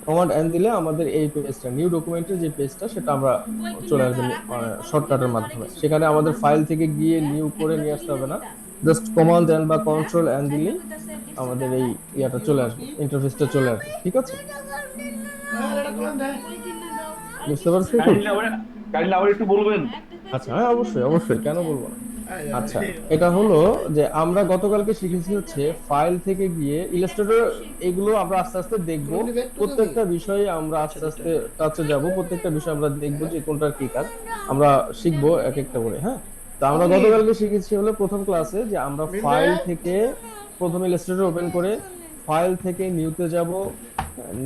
Command N দিলে আমাদের এই পেজটা, নিউ ডকুমেন্টের যে পেজটা, সেটা আমরা চলে আসবে শর্টকাটের মাধ্যমে। সেখানে আমাদের ফাইল থেকে গিয়ে নিউ করে নিয়ে আসতে হবে না, জাস্ট কমান্ড এন বা কন্ট্রোল এন দিলেই আমাদের এই ইয়াটা চলে আসবে, ইন্টারফেসটা চলে আসবে। ঠিক আছে, বুঝতে পারছি কি? কাইন্ডলি আবার একটু বলবেন? আচ্ছা, হ্যাঁ, অবশ্যই অবশ্যই, কেন বলবো না। আচ্ছা, এটা হলো যে আমরা গতকালকে শিখেছি হচ্ছে ফাইল থেকে গিয়ে ইলাস্ট্রেটর, এগুলো আমরা আস্তে আস্তে দেখবো। প্রত্যেকটা বিষয়ে আমরা আস্তে আস্তে টাচে যাব, প্রত্যেকটা বিষয় আমরা দেখবো যে কোনটার কি কাজ, আমরা শিখবো এক একটা করে। হ্যাঁ, তো আমরা গতকালকে শিখেছি হলো প্রথম ক্লাসে যে আমরা ফাইল থেকে প্রথমে ইলাস্ট্রেটর ওপেন করে ফাইল থেকে নিউতে যাব।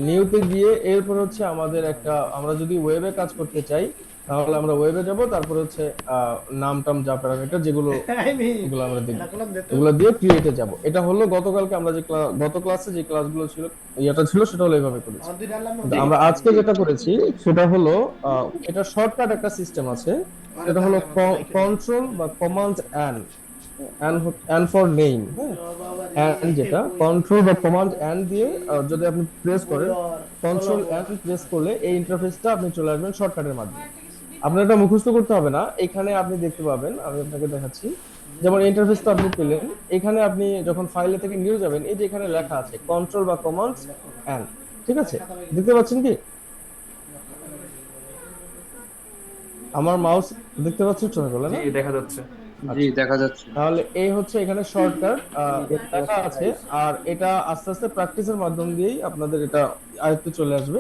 নিউতে গিয়ে এরপর হচ্ছে আমাদের একটা, আমরা যদি ওয়েবে কাজ করতে চাই তাহলে আমরা ওয়েবে যাব, তারপর হচ্ছে নাম টাম যা প্যারামিটার যেগুলো, এগুলো আমরা দেখবো, এগুলো দিয়ে ক্রিয়েটে যাব। এটা হলো গতকালকে আমরা যে গত ক্লাসে যে ক্লাসগুলো ছিল, ইয়াটা ছিল, সেটা হলো এইভাবে করেছি। কিন্তু জি। আমরা আজকে যেটা করেছি সেটা হলো এটা শর্টকাট একটা সিস্টেম আছে, সেটা হলো কন্ট্রোল বা command N, N for name. হ্যাঁ, এন্ড যেটা কন্ট্রোল বা কমান্ড এন্ড দিয়ে যদি আপনি প্রেস করেন, কন্ট্রোল এন্ড প্রেস করলে এই ইন্টারফেসটা আপনি চলে আসবেন শর্টকাটের মাধ্যমে। আপনার এটা মুখস্থ করতে হবে না, এখানে আপনি দেখতে পাবেন, আমি আপনাকে দেখাচ্ছি। যেমন ইন্টারফেসটা আপনি পেলেন, এখানে আপনি যখন ফাইলে থেকে নিয়ে যাবেন, এই যে এখানে লেখা আছে কন্ট্রোল বা কমান্ড এন্ড, ঠিক আছে? দেখতে পাচ্ছেন কি আমার মাউস? দেখতে পাচ্ছেন চোখে বলে জি, না? দেখা যাচ্ছে। জি আচ্ছা, দেখা যাচ্ছে। তাহলে এই হচ্ছে এখানে শর্টকাট লেখা আছে। আর এটা আস্তে আস্তে প্র্যাকটিসের মাধ্যম দিয়েই আপনাদের এটা আয়ত্তে চলে আসবে।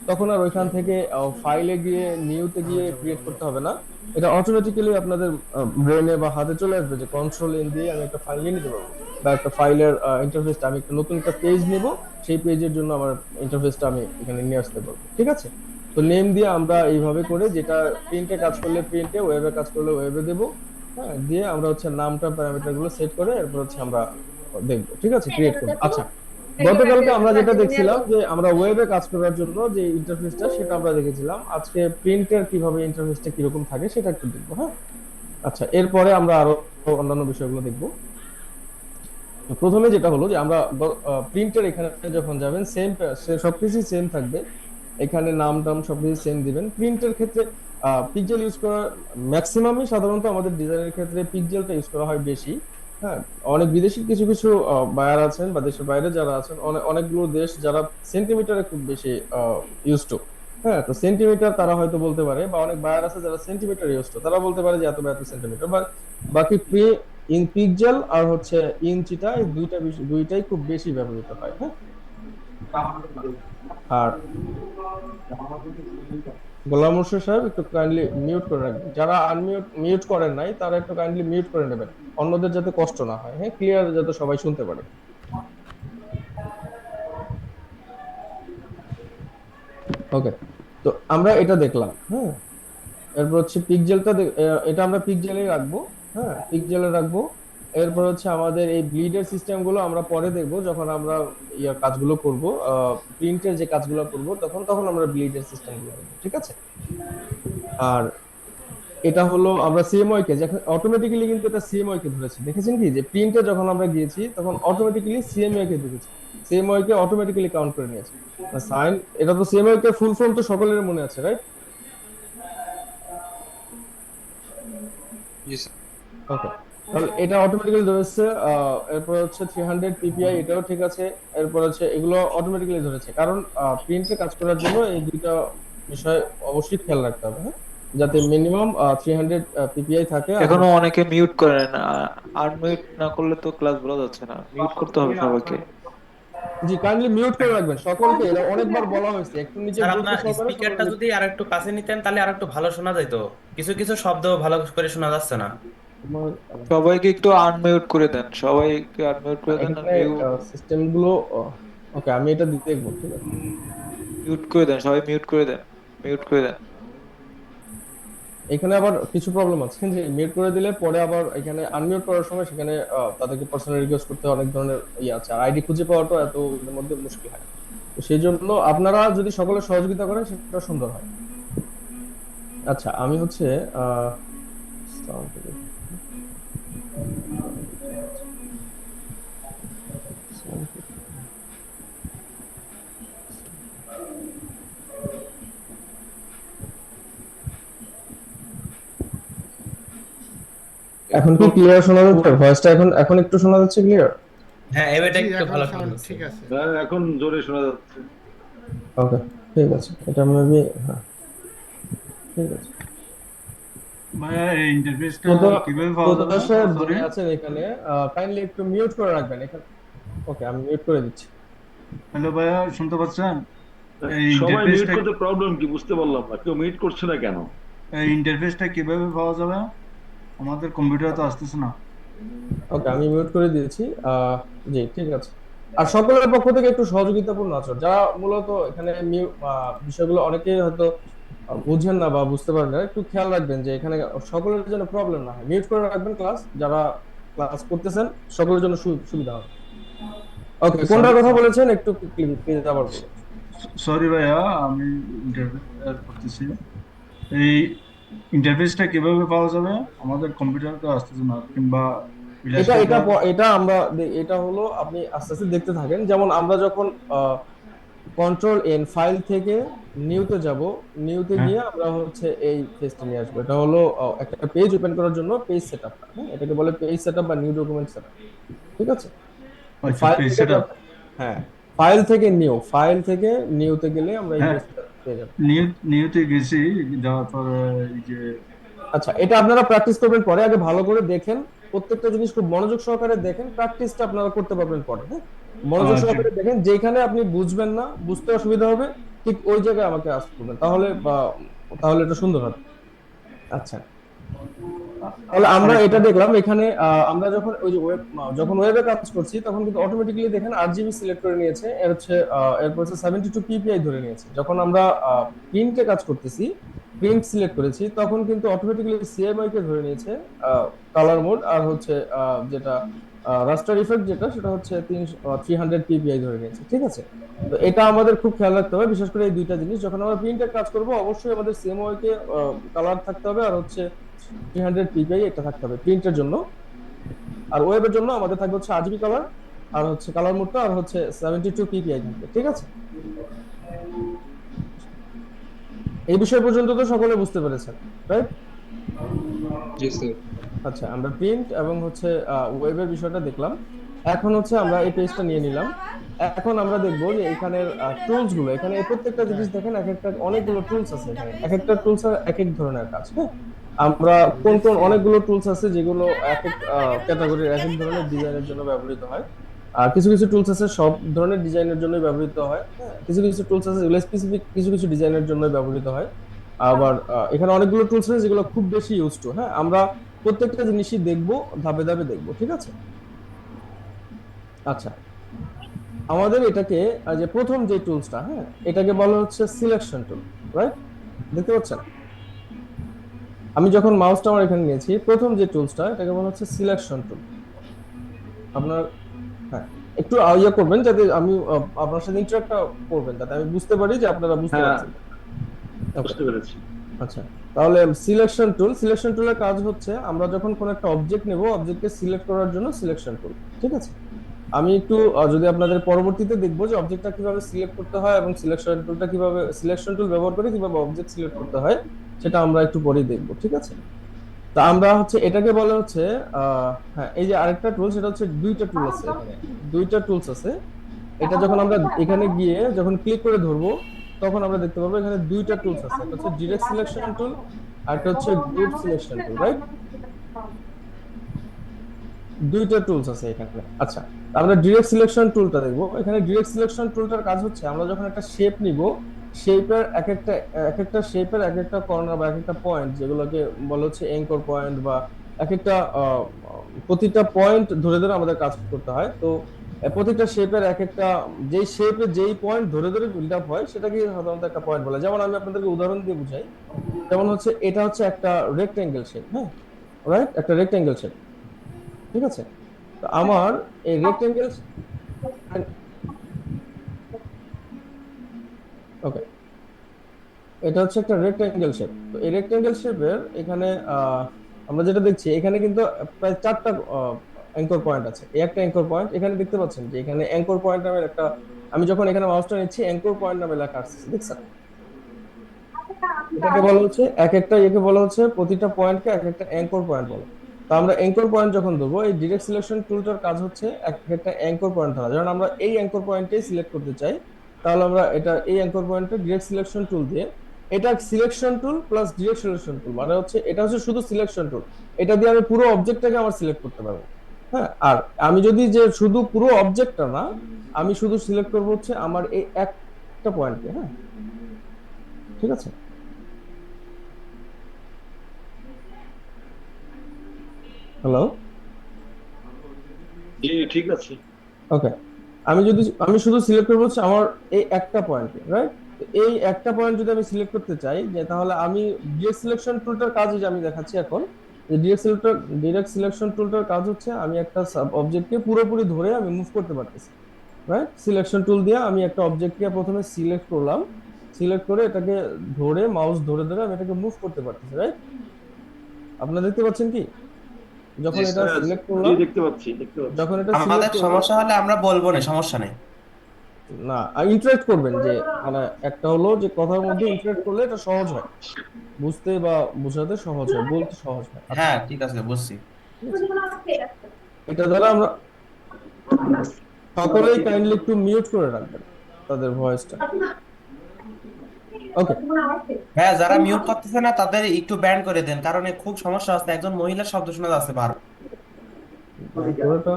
তখন আর ওইখান থেকে ফাইলে গিয়ে নিউতে গিয়ে ক্রিয়েট করতে হবে না, এটা অটোমেটিক্যালি আপনাদের ব্রেনে বা হাতে চলে আসবে যে কন্ট্রোল এন দিয়ে আমি একটা ফাইল নিয়ে নিতে পারবো, বা একটা ফাইলের ইন্টারফেসটা, আমি একটা নতুন একটা পেজ নিব, সেই পেজের জন্য আমার ইন্টারফেসটা আমি এখানে নিয়ে আসতে পারবো। ঠিক আছে, তো নেম দিয়ে আমরা এইভাবে করে, যেটা প্রিন্টে কাজ করলে প্রিন্টে, ওয়েবে কাজ করলে ওয়েবে দেবো। হ্যাঁ, দিয়ে আমরা হচ্ছে নামটা প্যারামিটার গুলো সেট করে এরপর হচ্ছে আমরা দেখবো। ঠিক আছে, ক্রিয়েট করবো। আচ্ছা, গতকালকে আমরা যেটা দেখছিলাম যে আমরা ওয়েবে কাজ করার জন্য যে ইন্টারফেসটা, সেটা আমরা দেখেছিলাম। আজকে প্রিন্টের কিভাবে ইন্টারফেসটা কিরকম থাকে সেটা একটু দেখবো। হ্যাঁ, আচ্ছা, এরপরে আমরা আরো অন্যান্য বিষয়গুলো দেখবো। তো প্রথমে যেটা হলো যে আমরা প্রিন্টের এখানে যখন যাবেন, সেম সবকিছু সেম থাকবে, এখানে নাম টাম সবকিছু সেম দিবেন। প্রিন্টের ক্ষেত্রে পিকজেল ইউজ করা ম্যাক্সিমামই, সাধারণত আমাদের ডিজাইনের ক্ষেত্রে পিকজেলটা ইউজ করা হয় বেশি। হ্যাঁ, অনেক বিদেশি কিছু কিছু বায়ার আছেন বা দেশের বাইরে যারা আছেন, অনেকগুলো দেশ যারা সেন্টিমিটারে খুব বেশি ইউজ টু। হ্যাঁ, তো সেন্টিমিটার তারা হয়তো বলতে পারে, বা অনেক বায়ার আছে যারা সেন্টিমিটার ইউজ টু, তারা বলতে পারে যে এত বা এত সেন্টিমিটার। বা বাকি ইন পিকজেল আর হচ্ছে ইঞ্চিটা, এই দুইটাই খুব বেশি ব্যবহৃত হয়। হ্যাঁ, আর গোলাম মোর্শেদ সাহেব একটু কাইন্ডলি মিউট করে রাখবেন, যারা মিউট করেন নাই তারা একটু কাইন্ডলি মিউট করে নেবেন, অন্যদের যাতে কষ্ট না হয়। হ্যাঁ, ক্লিয়ার যাতে সবাই শুনতে পারে। ওকে, তো আমরা এটা দেখলাম। হ্যাঁ, এরপর হচ্ছে পিকজেলটা এটা আমরা পিকজেলে রাখবো। হ্যাঁ, পিকজেলে রাখবো। এরপর হচ্ছে আমাদের এই ব্লিডের সিস্টেম গুলো আমরা পরে দেখবো, যখন আমরা ইয়ার কাজগুলো করব, প্রিন্টের যে কাজগুলো করব, তখন তখন আমরা ব্লিডের সিস্টেম গুলো দেখবো। ঠিক আছে, আর এটা হলো আমরা সিএমওয়াই কে যখন অটোমেটিক্যালি, কিন্তু এটা সিএমওয়াই কে ধরেছে, দেখেছেন কি যে প্রিন্টে যখন আমরা গিয়েছি তখন অটোমেটিক্যালি সিএমওয়াই কে ধরেছে, সিএমওয়াই কে অটোমেটিক্যালি কাউন্ট করে নিয়েছে। সাইন, এটা তো সিএমওয়াই কে ফুল ফর্ম তো সকলের মনে আছে, রাইট? জি স্যার। ওকে, তাহলে এটা অটোমেটিক্যালি ধরেছে। এরপর হচ্ছে 300 পিপিআই, এটাও ঠিক আছে। এরপর হচ্ছে এগুলো অটোমেটিক্যালি ধরেছে, কারণ প্রিন্টে কাজ করার জন্য এই দুইটা বিষয় অবশ্যই খেয়াল রাখতে হবে। হ্যাঁ, যাতে মিনিমাম 300 পিপিআই থাকে আর এখনো হচ্ছে। অনেকে মিউট করেন, আনমিউট না করলে তো ক্লাস বোঝা যাচ্ছে না, মিউট করতে হবে সবাইকে। জি, কাইন্ডলি মিউট করে রাখবেন সকলকে, এটা অনেকবার বলা হয়েছে, একটু নিজে স্যার গুরুত্ব আপনার সহকারে স্পিকারটা সকলকে। যদি আর একটু কাছে নিতেন তাহলে আর একটু ভালো শোনা যেত। কিছু কিছু শব্দ ভালো করে শোনা যাচ্ছে না। তোমার সবাইকে একটু আনমিউট করে দেন, সবাইকে আনমিউট করে দেন আর এখানে মিউট সিস্টেম গুলো, ওকে, আমি এটা দেখবো। ঠিক আছে, মিউট করে দেন, সবাই মিউট করে দেন, মিউট করে দেন। এখানে আবার কিছু প্রবলেম আছে যে মিউট করে দিলে পরে আবার এখানে আনমিউট করার সময় সেখানে তাদেরকে পার্সোনাল রিকোয়েস্ট করতে অনেক ধরনের ইয়ে আছে, আর আইডি খুঁজে পাওয়াটা এত এর মধ্যে মুশকিল হয়। তো সেই জন্য আপনারা যদি সকলে সহযোগিতা করেন সেটা সুন্দর হয়। আচ্ছা, আমি হচ্ছে আহ sound টা দেখি। এখন কি ক্লিয়ার শোনা যাচ্ছে? ভয়েসটা এখন এখন একটু শোনা যাচ্ছে ক্লিয়ার? হ্যাঁ, এবারটা জি, একটু এখন ভালো শোনা সাউন্ড যাচ্ছে। ঠিক আছে। হ্যাঁ, এখন জোরে শোনা যাচ্ছে। ওকে, ঠিক আছে, এটা মেবি, হ্যাঁ, ঠিক আছে। ভাইয়া এই ইন্টারফেসটা তো তো কিভাবে তো পাওয়া তো যাবে? সাহেব সরি। যিনি আছেন এখানে, কাইন্ডলি একটু মিউট করে রাখবেন এখানে। ওকে, আমি মিউট করে দিচ্ছি। হ্যালো ভাইয়া, শুনতে পাচ্ছেন? এই সবাই মিউট ইন্টারফেসটা করতে প্রবলেম কি বুঝতে পারলাম না, কেউ মিউট করছে না কেন? কিভাবে পাওয়া যাবে? আমাদের কম্পিউটারে তো আসতেছে না। ওকে, আমি মিউট করে দিয়েছি। জি, ঠিক আছে। আর সকলের পক্ষ থেকে একটু সহযোগিতাপূর্ণ আচরণ, যারা মূলত এখানে বিষয়গুলো অনেকেই হয়তো বুঝেন না বা বুঝতে পারেন না, একটু খেয়াল রাখবেন যে এখানে সকলের জন্য প্রবলেম না হয়, মিউট করে রাখবেন ক্লাস, যারা ক্লাস করতেছেন সকলের জন্য সুবিধা হবে। ওকে, কোনটার সরি, কথা বলেছেন একটু প্লিজ আবার বলুন। সরি ভাইয়া, আমি ইন্টারফেস করতেছি। এই ইন্টারফেসটা কিভাবে পাওয়া যাবে? আমাদের কম্পিউটারে তো আসতেছে না, কিংবা এটা এটা ফ্ল্যাশটা। এটা আমরা এটা হলো, আপনি আস্তে আস্তে দেখতে থাকেন। যেমন আমরা যখন কন্ট্রোল এন ফাইল থেকে নিউতে যাব, নিউতে হ্যাঁ, গিয়ে আমরা হচ্ছে এই পেজটা নিয়ে আসবো। এটা হলো একটা পেজ ওপেন করার জন্য পেজ সেটআপ। হ্যাঁ, এটাকে বলে পেজ সেটআপ বা নিউ ডকুমেন্ট সেটআপ। ঠিক আছে, তো আচ্ছা, ফাইল পেজ থেকে সেটআপ। হ্যাঁ, ফাইল থেকে নিউতে গেলে আমরা এই হ্যাঁ, পেজটা পেয়ে যাবো। নিউতে গেছি, যাওয়ার পর এই যে আচ্ছা, এটা আপনারা প্র্যাকটিস করবেন পরে, আগে ভালো করে দেখেন, প্রত্যেকটা জিনিস খুব মনোযোগ সহকারে দেখেন, প্র্যাকটিসটা আপনারা করতে পারবেন পরে। হ্যাঁ, মনোযোগ আচ্ছা, সহকারে দেখেন, যেখানে আপনি বুঝবেন না, বুঝতে অসুবিধা হবে, ঠিক ওই জায়গায় আমাকে আস্ক করবেন, তাহলে এটা সুন্দর হবে। আচ্ছা, তাহলে আমরা আরেকটা। এটা দেখলাম এখানে, আমরা যখন ওই যে যখন ওয়েবে কাজ করছি তখন কিন্তু অটোমেটিক্যালি দেখেন আরজিবি সিলেক্ট করে নিয়েছে, এর হচ্ছে এরপর হচ্ছে 72 পিপিআই ধরে নিয়েছে। যখন আমরা প্রিন্টে কাজ করতেছি, প্রিন্ট সিলেক্ট করেছি, তখন কিন্তু অটোমেটিক্যালি সিএমআই কে ধরে নিয়েছে, কালার মোড আর হচ্ছে যেটা রাস্টার ইফেক্ট, যেটা সেটা হচ্ছে 300 পিপিআই ধরে নিয়েছে। ঠিক আছে, তো এটা আমাদের খুব খেয়াল রাখতে হবে, বিশেষ করে এই দুইটা জিনিস। যখন আমরা প্রিন্টের কাজ করব অবশ্যই আমাদের সিএমআই কে কালার থাকতে হবে, আর হচ্ছে 300 পিপিআই এটা থাকতে হবে প্রিন্টের জন্য। আর ওয়েবের জন্য আমাদের থাকবে হচ্ছে আরজিবি কালার, আর হচ্ছে কালার মোডটা, আর হচ্ছে 72 পিপিআই থাকবে। ঠিক আছে, এই বিষয় পর্যন্ত তো সকলে বুঝতে পেরেছেন, রাইট? জি স্যার। আচ্ছা, আমরা প্রিন্ট এবং হচ্ছে ওয়েবের বিষয়টা দেখলাম। এখন হচ্ছে আমরা এই পেজটা নিয়ে নিলাম। এখন আমরা দেখবো যে এখানের টুলস গুলো, এখানে এই প্রত্যেকটা জিনিস দেখেন, এক একটা অনেকগুলো টুলস আছে এখানে, এক একটা টুলস এক এক ধরনের কাজ। হ্যাঁ, আমরা কোন কোন অনেকগুলো টুলস আছে যেগুলো এক এক ক্যাটাগরির এক এক ধরনের ডিজাইনের জন্য ব্যবহৃত হয়। আর কিছু কিছু টুলস আছে সব ধরনের ডিজাইনের জন্য ব্যবহৃত হয়। হ্যাঁ, কিছু কিছু টুলস আছে যেগুলো স্পেসিফিক কিছু কিছু ডিজাইনের জন্য ব্যবহৃত হয়। আবার এখানে অনেকগুলো টুলস আছে যেগুলো খুব বেশি ইউজ টু। হ্যাঁ, আমরা প্রত্যেকটা জিনিসই দেখবো, ধাপে ধাপে দেখবো। ঠিক আছে, আচ্ছা, আমাদের এটাকে যে প্রথম যে টুলসটা, হ্যাঁ, এটাকে বলা হচ্ছে সিলেকশন টুল, রাইট? দেখতে পাচ্ছেন, আমি যখন মাউসটা আমার এখানে নিয়েছি, প্রথম যে টুলসটা এটাকে বলা হচ্ছে সিলেকশন টুল। আপনার, হ্যাঁ, একটু ইয়ে করবেন যাতে আমি আপনার সাথে ইন্টারাক্ট করবেন, যাতে আমি বুঝতে পারি যে আপনারা বুঝতে হ্যাঁ, পারছেন। ওকে, বুঝতে পেরেছি। আচ্ছা, তাহলে সিলেকশন টুলের কাজ হচ্ছে আমরা যখন কোন একটা অবজেক্ট নেব, অবজেক্টকে সিলেক্ট করার জন্য সিলেকশন টুল। ঠিক আছে, আমি একটু যদি আপনাদের পরবর্তীতে দেখবো যে অবজেক্টটা কিভাবে সিলেক্ট করতে হয় এবং সিলেকশন টুল ব্যবহার করে কিভাবে অবজেক্ট সিলেক্ট করতে হয়, সেটা আমরা একটু পরেই দেখবো। ঠিক আছে, তা আমরা হচ্ছে এটাকে বলে হচ্ছে হ্যাঁ, এই যে আরেকটা টুল, সেটা হচ্ছে দুইটা টুল আছে এখানে, দুইটা টুলস আছে। এটা যখন আমরা এখানে গিয়ে যখন ক্লিক করে ধরবো, তখন আমরা দেখতে পাবো এখানে দুইটা টুলস আছে, একটা হচ্ছে ডিরেক্ট সিলেকশন টুল, আর একটা হচ্ছে গ্রুপ সিলেকশন টুল, রাইট? দুইটা টুলস আছে এখানে। আচ্ছা, আমরা ডিরেক্ট সিলেকশন টুলটা দেখবো। এখানে ডিরেক্ট সিলেকশন টুলটার কাজ হচ্ছে আমরা যখন একটা শেপ নিব, শেপের এক একটা শেপের এক একটা কর্নার বা এক একটা পয়েন্ট, যেগুলোকে বলা হচ্ছে অ্যাঙ্কর পয়েন্ট, বা এক একটা প্রতিটা পয়েন্ট ধরে ধরে আমাদের কাজ করতে হয়। তো প্রতিটা শেপের এক একটা, যেই শেপে যেই পয়েন্ট ধরে ধরে বিল্ড আপ হয়, সেটাকে সাধারণত একটা পয়েন্ট বলে। যেমন আমি আপনাদেরকে উদাহরণ দিয়ে বুঝাই, যেমন হচ্ছে এটা হচ্ছে একটা রেক্টেঙ্গেল শেপ। হ্যাঁ, রাইট, একটা রেক্টেঙ্গেল শেপ। ঠিক আছে, তো আমার এই রেক্টেঙ্গেল, ওকে, এটা হচ্ছে একটা রেক্টেঙ্গেল শেপ। তো এই রেক্টেঙ্গেল শেপের এখানে আমরা যেটা দেখছি, এখানে কিন্তু প্রায় চারটা অ্যাঙ্কর পয়েন্ট আছে। এই একটা অ্যাঙ্কর পয়েন্ট এখানে দেখতে পাচ্ছেন যে এখানে অ্যাঙ্কর পয়েন্ট নামের একটা, আমি যখন এখানে মাউসটা নিচ্ছি অ্যাঙ্কর পয়েন্ট নামে লেখা আসছে, দেখছেন? এটাকে বলা হচ্ছে এক একটা, একে বলা হচ্ছে প্রতিটা পয়েন্টকে এক একটা অ্যাঙ্কর পয়েন্ট বলে। তো আমরা অ্যাঙ্কর পয়েন্ট যখন ধরবো, এই ডিরেক্ট সিলেকশন টুলটার কাজ হচ্ছে একটা অ্যাঙ্কর পয়েন্ট ধরা। যখন আমরা এই অ্যাঙ্কর পয়েন্টটাই সিলেক্ট করতে চাই, তাহলে আমরা এটা এই অ্যাঙ্কর পয়েন্টটা ডিরেক্ট সিলেকশন টুল দিয়ে, এটা selection tool plus direct selection tool, মানে হচ্ছে এটা হচ্ছে শুধু সিলেকশন টুল, এটা দিয়ে আমি পুরো অবজেক্টটাকে আমার সিলেক্ট করতে পারবো। হ্যাঁ, আর আমি যদি যে শুধু পুরো অবজেক্টটা না, আমি শুধু সিলেক্ট করবো হচ্ছে আমার এই একটা পয়েন্টকে। হ্যাঁ, ঠিক আছে। হ্যালো, জি ঠিক আছে। ওকে। আমি শুধু সিলেক্ট করবো হচ্ছে আমার এই একটা পয়েন্টকে, রাইট? এই একটা পয়েন্ট যদি আমি সিলেক্ট করতে চাই, যে তাহলে আমি ডিরেক্ট সিলেকশন টুলটার কাজ যে আমি দেখাচ্ছি এখন, যে ডিরেক্ট সিলেকশন টুলটার কাজ হচ্ছে আমি একটা সাব অবজেক্টকে পুরোপুরি ধরে আমি মুভ করতে পারতেছি, রাইট? সিলেকশন টুল দিয়ে আমি একটা অবজেক্টকে প্রথমে সিলেক্ট করলাম, সিলেক্ট করে এটাকে ধরে মাউস ধরে ধরে আমি এটাকে মুভ করতে পারতেছি, রাইট? আপনারা দেখতে পাচ্ছেন কি, জি যখন এটা স্যার, সিলেক্ট জি করলাম, দেখতে পাচ্ছি, দেখতে পাচ্ছি। যখন এটা আমাদের সিলেক্ট করলাম, সমস্যা হলে আমরা বলবো না, সমস্যা নেই। না ইন্টারেক্ট করবেন, যে মানে একটা হলো যে কথার মধ্যে ইন্টারেক্ট করলে এটা সহজ হয়, বুঝতে বা বোঝাতে সহজ হয়, বলতে সহজ হয়। আচ্ছা, হ্যাঁ ঠিক আছে, বুঝছি। ঠিক আছে। এটা দ্বারা আমরা সকলেই কাইন্ডলি একটু মিউট করে রাখবেন তাদের ভয়েসটা। ওকে, হ্যাঁ, যারা মিউট করতেছে না তাদের একটু ব্যান করে দেন, কারণ এ খুব সমস্যা হচ্ছে, একজন মহিলার শব্দ শোনা যাচ্ছে বার। পুরোটা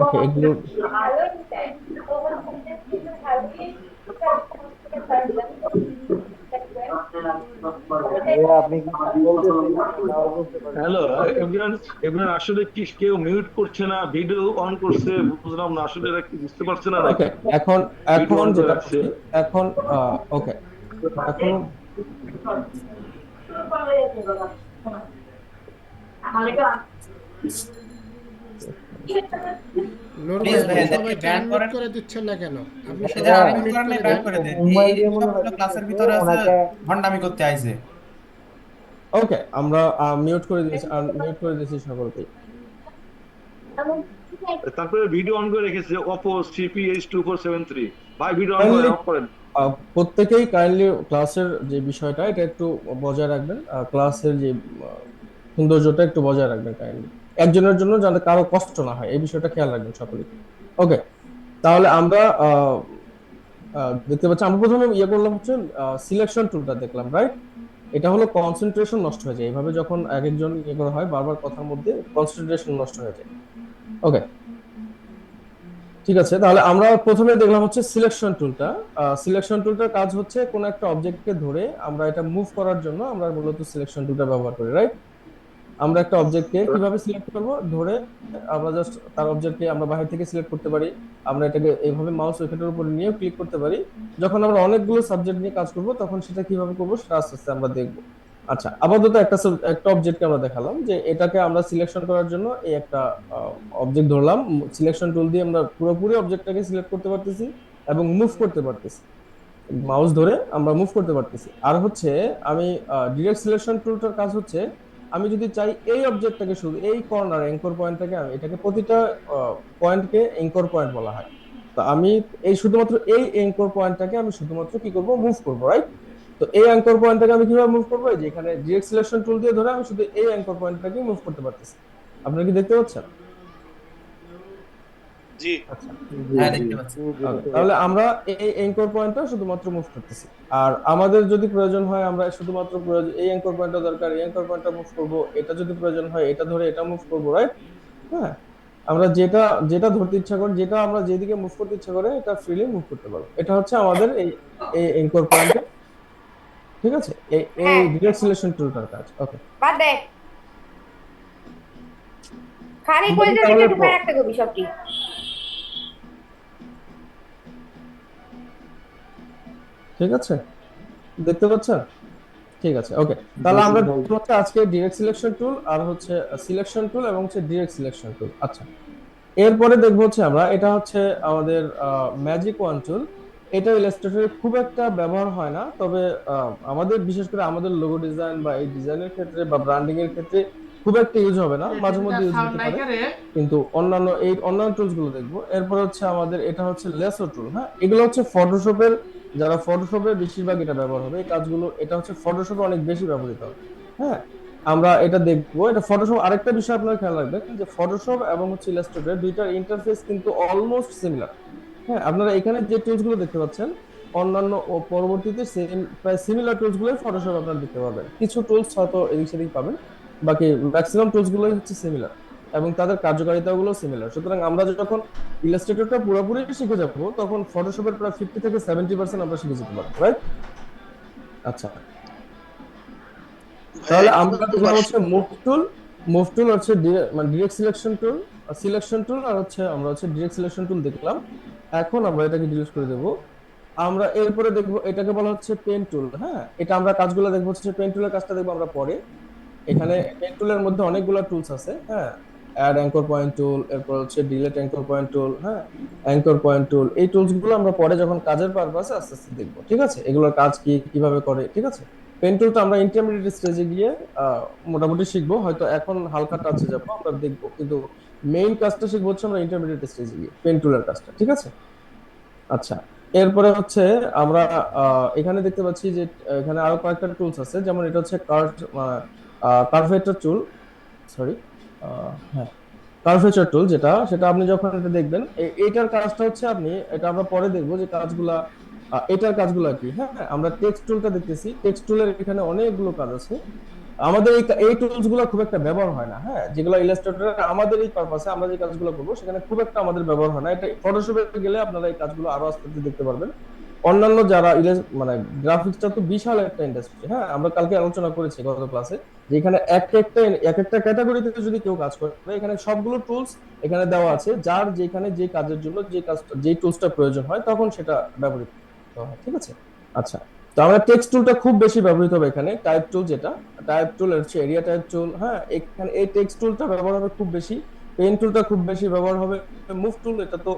ওকে। এগুলো হ্যালো এভরিওয়ান, এভরিওয়ান আসলে কি কেউ মিউট করছে না, ভিডিও অন করছে, বুঝলাম না আসলে এরা কি বুঝতে পারছে না ওকে। নাকি? এখন ভিডিও এখন অন করে যেটা রাখছে। করছি, এখন ওকে, এখন নূর ভাই, প্লিজ ভাই আপনি এদেরকে সবাইকে ব্যান আনমিউট করেন, করে দিচ্ছেন না কেন? আপনি এদের সবাইকে আনমিউট আনমিউট করেন না, করে ব্যান দেন। করে দেন। এই সবগুলো ক্লাসের ভিতরে আছে ভন্ডামি করতে আইছে। ওকে, আমরা মিউট করে দিয়েছি, আর মিউট করে দিয়েছি সকলকে। তারপরে ভিডিও অন করে রেখেছে Oppo CPH2473। ভাই ভিডিও অন করে কাইন্ডলি অফ করেন। প্রত্যেকেই কাইন্ডলি ক্লাসের যে বিষয়টা এটা একটু বজায় রাখবেন, ক্লাসের যে সৌন্দর্যটা একটু বজায় রাখবেন কাইন্ডলি, একজনের জন্য যাতে কারো কষ্ট না হয় এই বিষয়টা খেয়াল রাখবেন সকলেই। ওকে, তাহলে আমরা দেখতে পাচ্ছি আমরা প্রথমে ইয়ে করলাম হচ্ছে সিলেকশন টুলটা দেখলাম, রাইট? এটা হলো কনসেন্ট্রেশন নষ্ট হয়ে যায় এইভাবে, যখন এক একজন ইয়ে করা হয় বারবার কথার মধ্যে কনসেন্ট্রেশন নষ্ট হয়ে যায়। ওকে, ঠিক আছে। তাহলে আমরা প্রথমে দেখলাম হচ্ছে সিলেকশন টুলটা। সিলেকশন টুলটার কাজ হচ্ছে কোন একটা অবজেক্টকে ধরে আমরা এটা মুভ করার জন্য আমরা মূলত সিলেকশন টুলটা ব্যবহার করি, রাইট? আমরা একটা অবজেক্টকে কিভাবে সিলেক্ট করব, ধরে আমরা জাস্ট তার অবজেক্টকে আমরা বাইরে থেকে সিলেক্ট করতে পারি, আমরা এটাকে এইভাবে মাউস উইকেটের উপর নিয়ে ক্লিক করতে পারি। যখন আমরা অনেকগুলো সাবজেক্ট নিয়ে কাজ করব তখন সেটা কিভাবে করব সেটা আস্তে আস্তে আমরা দেখব। আচ্ছা, আপাতত একটা অবজেক্টকে আমরা দেখালাম যে এটাকে আমরা সিলেকশন করার জন্য এই একটা অবজেক্ট ধরলাম, সিলেকশন টুল দিয়ে আমরা পুরোপুরি অবজেক্টটাকে সিলেক্ট করতে পারতেছি এবং মুভ করতে পারতেছি, মাউস ধরে আমরা মুভ করতে পারতেছি। আর হচ্ছে আমি ডিরেক্ট সিলেকশন টুলটার কাজ হচ্ছে আমি যদি চাই এই অবজেক্টটাকে শুধু এই কর্নার অ্যাঙ্কর পয়েন্টটাকে, আমি এটাকে প্রতিটা পয়েন্টকে অ্যাঙ্কর পয়েন্ট বলা হয়, তো আমি এই শুধুমাত্র এই অ্যাঙ্কর পয়েন্টটাকে আমি শুধুমাত্র কি করব, মুভ করব, রাইট? তো এই অ্যাঙ্কর পয়েন্টটাকে আমি কিভাবে মুভ করবো, এই যে এখানে ডিরেক্ট সিলেকশন টুল দিয়ে ধরে আমি শুধু এই অ্যাঙ্কর পয়েন্টটাকে মুভ করতে পারতেছি। আপনারা কি দেখতে পাচ্ছেন? জি। আচ্ছা, হ্যাঁ দেখতে পাচ্ছি। তাহলে আমরা এই অ্যাঙ্কর পয়েন্টটা শুধুমাত্র মুভ করতেছি। আর আমাদের যদি প্রয়োজন হয় আমরা শুধুমাত্র এই অ্যাঙ্কর পয়েন্টটা দরকার, এই অ্যাঙ্কর পয়েন্টটা মুভ করব, এটা যদি প্রয়োজন হয় এটা ধরে এটা মুভ করব, রাইট? হ্যাঁ, আমরা যেটা যেটা ধরতে ইচ্ছা করে, যেটা আমরা যেদিকে মুভ করতে ইচ্ছা করে এটা ফ্রিলি মুভ করতে পারবো। এটা হচ্ছে আমাদের এই এই অ্যাঙ্কর পয়েন্ট, ঠিক আছে? এই এই হ্যাঁ, ডিরেক্ট সিলেকশন টুলটার কাজ। ওকে, বাদ দে। খালি ঠিক আছে, কইতে তাহলে দিকে ঢুকায় রাখতে কবি সবটি। ঠিক আছে, দেখতে পাচ্ছেন? ঠিক আছে, ওকে। তাহলে আমরা হচ্ছে আজকে ডিরেক্ট সিলেকশন টুল আর হচ্ছে সিলেকশন টুল এবং হচ্ছে ডিরেক্ট সিলেকশন টুল। আচ্ছা, এরপরে দেখবো হচ্ছে আমরা এটা হচ্ছে আমাদের ম্যাজিক ওয়ান টুল। এটা ইলাস্ট্রেটরে খুব একটা ব্যবহার হয় না, তবে আমাদের বিশেষ করে আমাদের লোগো ডিজাইন বা এই ডিজাইনের ক্ষেত্রে বা ব্র্যান্ডিং এর ক্ষেত্রে খুব একটা ইউজ হবে না, মাঝে মধ্যে ইউজ সাউন্ড হতে নাই পারে, রে। কিন্তু অন্যান্য টুলস গুলো দেখবো। এরপর হচ্ছে আমাদের এটা হচ্ছে লেসো টুল। হ্যাঁ, এগুলো হচ্ছে ফটোশপের, যারা ফটোশপে বেশিরভাগ এটা ব্যবহার হবে এই কাজগুলো, এটা হচ্ছে ফটোশপে অনেক বেশি ব্যবহৃত হবে। হ্যাঁ, আমরা এটা দেখবো। এটা ফটোশপ, আরেকটা বিষয় আপনারা খেয়াল রাখবেন যে ফটোশপ এবং হচ্ছে ইলাস্ট্রেটর দুইটার ইন্টারফেস কিন্তু অলমোস্ট সিমিলার। হ্যাঁ, আপনারা এখানে যে টুলস গুলো দেখতে পাচ্ছেন অন্যান্য ও পরবর্তীতে সেম প্রায় সিমিলার টুলস গুলো ফটোশপ আপনারা দেখতে পাবেন। কিছু টুলস হয়তো এদিক সেদিক পাবেন, বাকি ম্যাক্সিমাম টুলস গুলোই হচ্ছে সিমিলার এবং তাদের কার্যকারিতাও গুলো সিমিলার। সুতরাং আমরা যখন ইলাস্ট্রেটরটা পুরোপুরি শিখে যাব তখন ফটোশপের প্রায় 50 থেকে 70% আমরা শিখে যেতে পারবো, রাইট? আচ্ছা, তাহলে আমরা দেখলাম হচ্ছে মুভ টুল হচ্ছে মানে ডিরেক্ট সিলেকশন টুল আর হচ্ছে আমরা হচ্ছে ডিরেক্ট সিলেকশন টুল দেখলাম। এখন আমরা এটাকে ডিলিট করে দেব। আমরা এরপরে দেখবো এটাকে বলা হচ্ছে পেন টুল। হ্যাঁ, এটা আমরা কাজগুলো দেখবো হচ্ছে পেন টুলের কাজটা দেখবো আমরা পরে। এখানে পেন টুলের মধ্যে অনেকগুলো টুলস আছে। হ্যাঁ, অ্যাড অ্যাঙ্কর পয়েন্ট টুল, এরপর হচ্ছে ডিলিট অ্যাঙ্কর পয়েন্ট টুল। হ্যাঁ, অ্যাঙ্কর পয়েন্ট টুল, এই টুলস গুলো আমরা পরে যখন কাজের পারপাসে আস্তে আস্তে দেখবো। ঠিক আছে, এগুলোর কাজ কি কিভাবে করে। ঠিক আছে, পেন টুলটা আমরা ইন্টারমিডিয়েট স্টেজে গিয়ে মোটামুটি শিখবো, হয়তো এখন হালকা টাচে যাবো, আমরা দেখবো, কিন্তু মেইন কাজটা শিখবো হচ্ছে আমরা ইন্টারমিডিয়েট স্টেজে গিয়ে পেন টুলের কাজটা। ঠিক আছে, আচ্ছা। এরপরে হচ্ছে আমরা এখানে দেখতে পাচ্ছি যে এখানে আরো কয়েকটা টুলস আছে, যেমন এটা হচ্ছে কার্ভেচার টুল, সরি, হ্যাঁ, কার্ভেচার টুল, যেটা সেটা আপনি যখন এটা দেখবেন এটার কাজটা হচ্ছে আপনি, এটা আমরা পরে দেখবো যে কাজগুলা, এটার কাজগুলা কি। হ্যাঁ, আমরা টেক্সট টুলটা দেখতেছি, টেক্সট টুলের এখানে অনেকগুলো কাজ আছে। আমাদের এই টুলস গুলো খুব একটা ব্যবহার হয় না। হ্যাঁ, যেগুলো ইলাস্ট্রেটরে আমাদের এই পারপাসে আমরা যে কাজগুলো করবো সেখানে খুব একটা আমাদের ব্যবহার হয় না। এটা ফটোশপে গেলে আপনারা এই কাজগুলো আরো আস্তে আস্তে দেখতে পারবেন। অন্যান্য যারা মানে গ্রাফিক্সটা তো বিশাল একটা ইন্ডাস্ট্রি। হ্যাঁ, আমরা কালকে আলোচনা করেছি গত ক্লাসে যে এখানে এক একটা ক্যাটাগরিতে যদি কেউ কাজ করে, এখানে সবগুলো টুলস এখানে দেওয়া আছে, যার যেখানে যে কাজের জন্য যে কাজটা, যে টুলসটা প্রয়োজন হয় তখন সেটা ব্যবহৃত হয়। ঠিক আছে, আচ্ছা। তো আমরা টেক্সট টুলটা খুব বেশি ব্যবহৃত হবে এখানে। টাইপ টুল, যেটা টাইপ টুল হচ্ছে এরিয়া টাইপ টুল। হ্যাঁ, এখানে এই টেক্সট টুলটা ব্যবহার হবে খুব বেশি। পেন টুলটা খুব বেশি ব্যবহার হবে। মুভ টুল, এটা তো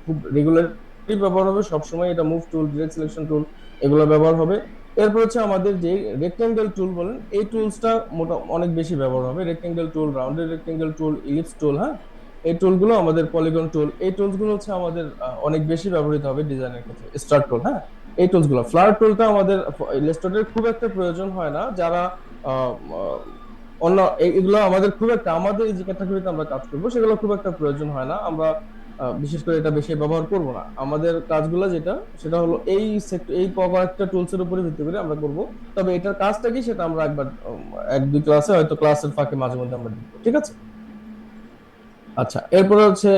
খুব রেগুলারলি ব্যবহার হবে সব সময়। এটা move tool, direct selection tool, এগুলো ব্যবহার হবে। এরপর হচ্ছে আমাদের যে রেক্টেঙ্গেল টুল বলেন, এই টুলসটা অনেক বেশি ব্যবহার হবে। রেক্টেঙ্গেল টুল, রাউন্ডেড রেক্টেঙ্গেল টুল, ইলিপস টুল। হ্যাঁ, এই টুলগুলো আমাদের, পলিগন টুল, এই টুলসগুলো হচ্ছে আমাদের অনেক বেশি ব্যবহৃত হবে ডিজাইনের ক্ষেত্রে। স্টার টুল, হ্যাঁ, এই টুলস গুলো। ফ্লার টুলটা আমাদের ইলাস্ট্রেটরের খুব একটা প্রয়োজন হয় না, যারা আহ, আহ, অন্য এগুলো আমাদের খুব একটা, আমাদের যে ক্যাটাগরিতে আমরা কাজ করবো সেগুলো খুব একটা প্রয়োজন হয় না। আমরা বিশেষ করে এটা বেশি ব্যবহার করব না। আমাদের কাজগুলো যেটা, সেটা হলো এই সেক্টর, এই কয়েকটা টুলস এর উপরে ভিত্তি করে আমরা করব। তবে এটার কাজটা কি সেটা আমরা একবার এক দুই ক্লাসে, হয়তো ক্লাসের ফাঁকে মাঝে মধ্যে আমরা দেখবো। ঠিক আছে, আচ্ছা। এরপরে হচ্ছে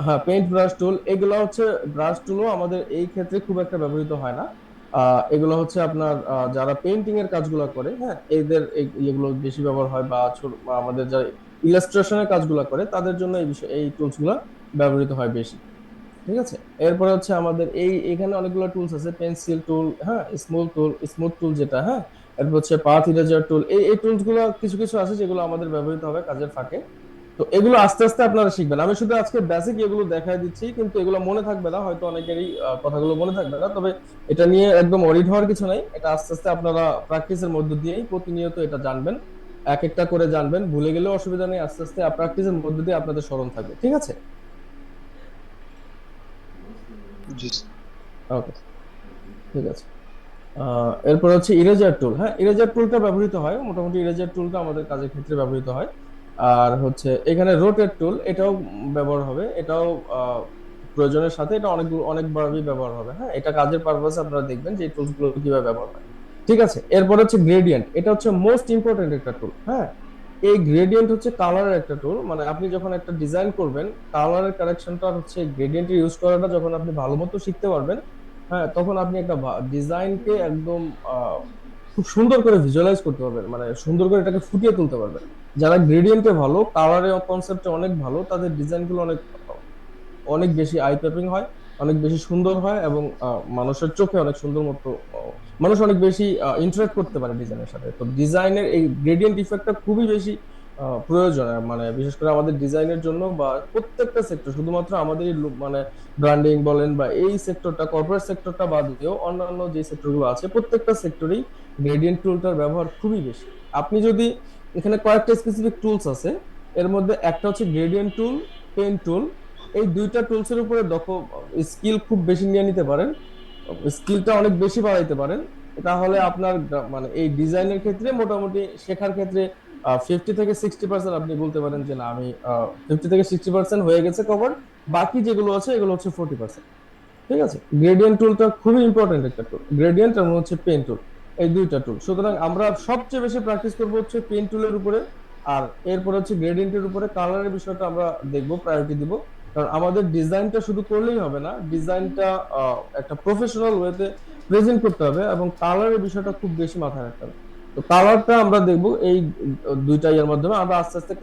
হ্যাঁ, পেইন্ট ব্রাশ টুল। এগুলো হচ্ছে ব্রাশ টুলও আমাদের এই ক্ষেত্রে খুব একটা ব্যবহৃত হয় না। এগুলো হচ্ছে আপনার যারা পেইন্টিং এর কাজগুলো করে, হ্যাঁ, এদের এগুলো বেশি ব্যবহার হয়, বা আমাদের যারা ইলাস্ট্রেশনের কাজগুলো করে তাদের জন্য এই টুলস গুলো ব্যবহৃত হয় বেশি। ঠিক আছে, এরপরে হচ্ছে আমাদের এখানে অনেকগুলো টুলস আছে। পেন্সিল টুল, হ্যাঁ, স্মুথ টুল যেটা, হ্যাঁ, এরপর হচ্ছে পাথ ইরেজার টুল। এই টুলস গুলো কিছু কিছু আছে যেগুলো আমাদের ব্যবহৃত হবে কাজের ফাঁকে। তো এগুলো আস্তে আস্তে আপনারা শিখবেন। আমি শুধু আজকে বেসিক এগুলো দেখাই দিচ্ছি, কিন্তু এগুলো মনে থাকবে না, হয়তো অনেকেরই কথাগুলো মনে থাকবে না। তবে এটা নিয়ে একদম অরিড হওয়ার কিছু নাই। এটা আস্তে আস্তে আপনারা প্র্যাকটিসের মধ্য দিয়েই প্রতিনিয়ত এটা জানবেন, এক একটা করে জানবেন। ভুলে গেলেও অসুবিধা নেই, আস্তে আস্তে প্র্যাকটিসের মধ্য দিয়ে আপনাদের স্মরণ থাকবে। ঠিক আছে, ওকে, ঠিক আছে। এরপর হচ্ছে ইরেজার টুল। হ্যাঁ, ইরেজার টুলটা ব্যবহৃত হয় মোটামুটি, ইরেজার টুলটা আমাদের কাজের ক্ষেত্রে ব্যবহৃত হয়। আর হচ্ছে এখানে রোটেট টুল, এটাও ব্যবহার হবে। এটাও প্রয়োজনের সাথে এটা অনেকবারই ব্যবহার হবে। হ্যাঁ, এটা কাজের পারপাসে আপনারা দেখবেন যে এই টুলস গুলো কিভাবে ব্যবহার হয়। ঠিক আছে, এরপর হচ্ছে গ্রেডিয়েন্ট। এটা হচ্ছে মোস্ট ইম্পর্টেন্ট একটা টুল। হ্যাঁ, এই গ্রেডিয়েন্ট হচ্ছে কালারের একটা টুল। মানে আপনি যখন একটা ডিজাইন করবেন, কালারের কারেকশনটা হচ্ছে গ্রেডিয়েন্টের ইউজ করাটা যখন আপনি ভালো মতো শিখতে পারবেন, হ্যাঁ, তখন আপনি একটা ডিজাইনকে একদম খুব সুন্দর করে ভিজুয়ালাইজ করতে পারবেন, মানে সুন্দর করে এটাকে ফুটিয়ে তুলতে পারবেন। যারা গ্রেডিয়েন্টে ভালো, কালারে কনসেপ্টে অনেক ভালো, তাদের ডিজাইনগুলো অনেক অনেক বেশি আই পেপিং হয়, অনেক বেশি সুন্দর হয়, এবং মানুষের চোখে অনেক সুন্দর মতো মানুষ অনেক বেশি ইন্টারেক্ট করতে পারে ডিজাইনের সাথে। তো ডিজাইনের এই গ্রেডিয়েন্ট ইফেক্টটা খুবই বেশি প্রয়োজন, মানে বিশেষ করে আমাদের ডিজাইনের জন্য, বা প্রত্যেকটা সেক্টর, শুধুমাত্র আমাদের মানে ব্র্যান্ডিং বলেন বা এই সেক্টরটা, কর্পোরেট সেক্টরটা বাদ দিয়েও অন্যান্য যে সেক্টরগুলো আছে প্রত্যেকটা সেক্টরেই গ্রেডিয়েন্ট টুলটার ব্যবহার খুবই বেশি। আপনি যদি এখানে কয়েকটা স্পেসিফিক টুলস আছে, এর মধ্যে একটা হচ্ছে গ্রেডিয়েন্ট টুল, পেন টুল। এই দুইটা টুলসের উপরে স্কিল খুব বেশি নিয়ে নিতে পারেন, স্কিলটা অনেক বেশি বাড়াইতে পারেন, তাহলে আপনার মানে এই ডিজাইনের ক্ষেত্রে মোটামুটি শেখার ক্ষেত্রে 50 থেকে 60% আপনি বলতে পারেন যে না আমি 50 থেকে 60% হয়ে গেছে কভার, বাকি যেগুলো আছে এগুলো হচ্ছে 40%। ঠিক আছে, গ্রেডিয়েন্ট টুলটা খুবই ইম্পর্টেন্ট একটা টুল, গ্রেডিয়েন্ট এবং হচ্ছে পেন টুল, এই দুইটা টুল। সুতরাং আমরা সবচেয়ে বেশি প্র্যাকটিস করবো হচ্ছে পেন টুলের উপরে, আর এরপরে হচ্ছে গ্রেডিয়েন্টের উপরে। কালারের বিষয়টা আমরা দেখবো, প্রায়োরিটি দিব, কারণ আমাদের ডিজাইনটা শুধু করলেই হবে না, ডিজাইনটা একটা প্রফেশনাল ওয়েতে প্রেজেন্ট করতে হবে, এবং কালারের বিষয়টা খুব বেশি মাথায় রাখতে হবে। তো কালারটা আমরা দেখবো এই দুইটা ইয়ের মাধ্যমে। আমরা আস্তে আস্তে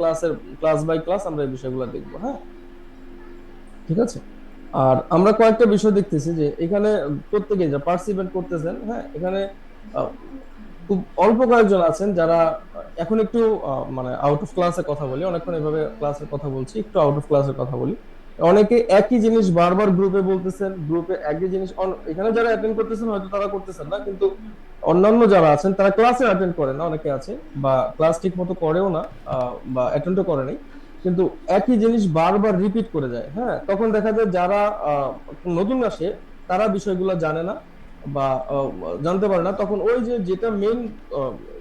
ক্লাস বাই ক্লাস আমরা এই বিষয়গুলো দেখবো। হ্যাঁ, ঠিক আছে। আর আমরা কয়েকটা বিষয় দেখতেছি যে এখানে প্রত্যেকে যা পার্টিসিপেট করতেছেন, হ্যাঁ, এখানে আহ, খুব অল্প কয়েকজন আছেন যারা এখন একটু মানে আউট অফ ক্লাসে কথা বলি, অনেকক্ষণ এভাবে ক্লাসের কথা বলছি, একটু আউট অফ ক্লাসের কথা বলি। অনেকে একই জিনিস বারবার গ্রুপে বলতেছেন, গ্রুপে একই জিনিস এখানে যারা অ্যাটেন্ড করতেছেন হয়তো তারা করতেছেন না, কিন্তু অন্যান্য যারা আছেন তারা ক্লাসে অ্যাটেন্ড করে না, অনেকে আছে বা ক্লাস ঠিক মতো করেও না, বা অ্যাটেন্ডও করে নাই, কিন্তু একই জিনিস বারবার রিপিট করে যায়। হ্যাঁ, তখন দেখা যায় যারা নতুন আসে তারা বিষয়গুলো জানে না বা জানতে পারে না, তখন ওই যে যেটা মেইন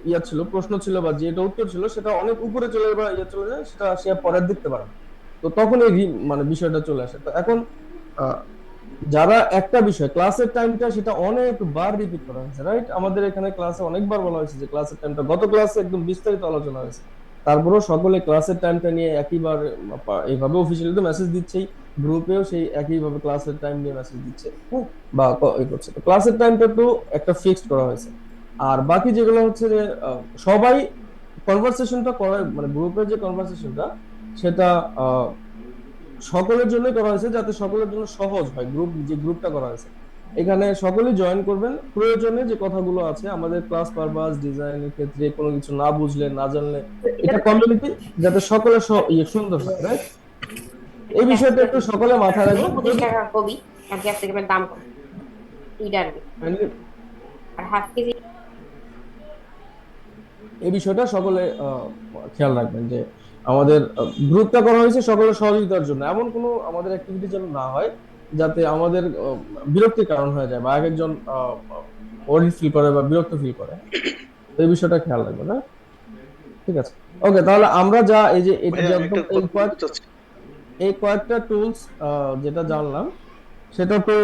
ইয়া ছিল, প্রশ্ন ছিল বা যেটা উত্তর ছিল সেটা অনেক উপরে চলে বা ইয়ে চলে যায়, সেটা সে পরে আর দেখতে পারে না। তো তখন এই মানে বিষয়টা চলে আসে। তো এখন আহ, যারা একটা বিষয় ক্লাসের টাইমটা সেটা অনেকবার রিপিট করা হয়েছে, রাইট? আমাদের এখানে ক্লাসে অনেকবার বলা হয়েছে যে ক্লাসের টাইমটা, গত ক্লাসে একদম বিস্তারিত আলোচনা হয়েছে, তারপরেও সকলে ক্লাসের টাইমটা নিয়ে একইবার এইভাবে অফিসিয়ালি তো মেসেজ দিচ্ছেই, গ্রুপেও সেই একইভাবে ক্লাসের টাইম নিয়ে মেসেজ দিচ্ছে, হ্যাঁ, বা করছে। তো ক্লাসের টাইমটা তো একটা ফিক্সড করা হয়েছে। আর বাকি যেগুলো হচ্ছে যে সবাই কনভারসেশনটা করে, মানে গ্রুপের যে কনভারসেশনটা সেটা সকলের জন্য করা হয়েছে যাতে সকলের জন্য সহজ হয়। যে গ্রুপটা করা হয়েছে এখানে সকলেই জয়েন করবেন, প্রয়োজনে যে কথাগুলো আছে আমাদের ক্লাস পারপাস ডিজাইনের ক্ষেত্রে কোনো কিছু না বুঝলে না জানলে, এটা কমিউনিটি যাতে সকলে সুন্দর হয়, রাইট? এই বিষয়টা একটু সকলে মাথায় রাখবেন। 25 টাকা কবি আর ক্যাপসিকামের দাম কম, 2 টাকা আর হাফ কেজি। এই বিষয়টা সকলে খেয়াল রাখবেন যে আমাদের গ্রুপটা করা হয়েছে সকলের সহযোগিতার জন্য, এমন কোনো আমাদের অ্যাক্টিভিটি যেন না হয় যাতে আমাদের বিরক্তির কারণ হয়ে যায় বা এক একজন ওয়ার্ড ফিল করে বা বিরক্ত ফিল করে। তো এই বিষয়টা খেয়াল রাখবেন, হ্যাঁ, ঠিক আছে। ওকে, তাহলে আমরা যা এই যে এটা ভাইয়া, একদম একটা কথা বলতে চাচ্ছি। এই কয়েকটা টুলস যেটা জানলাম সেটা তো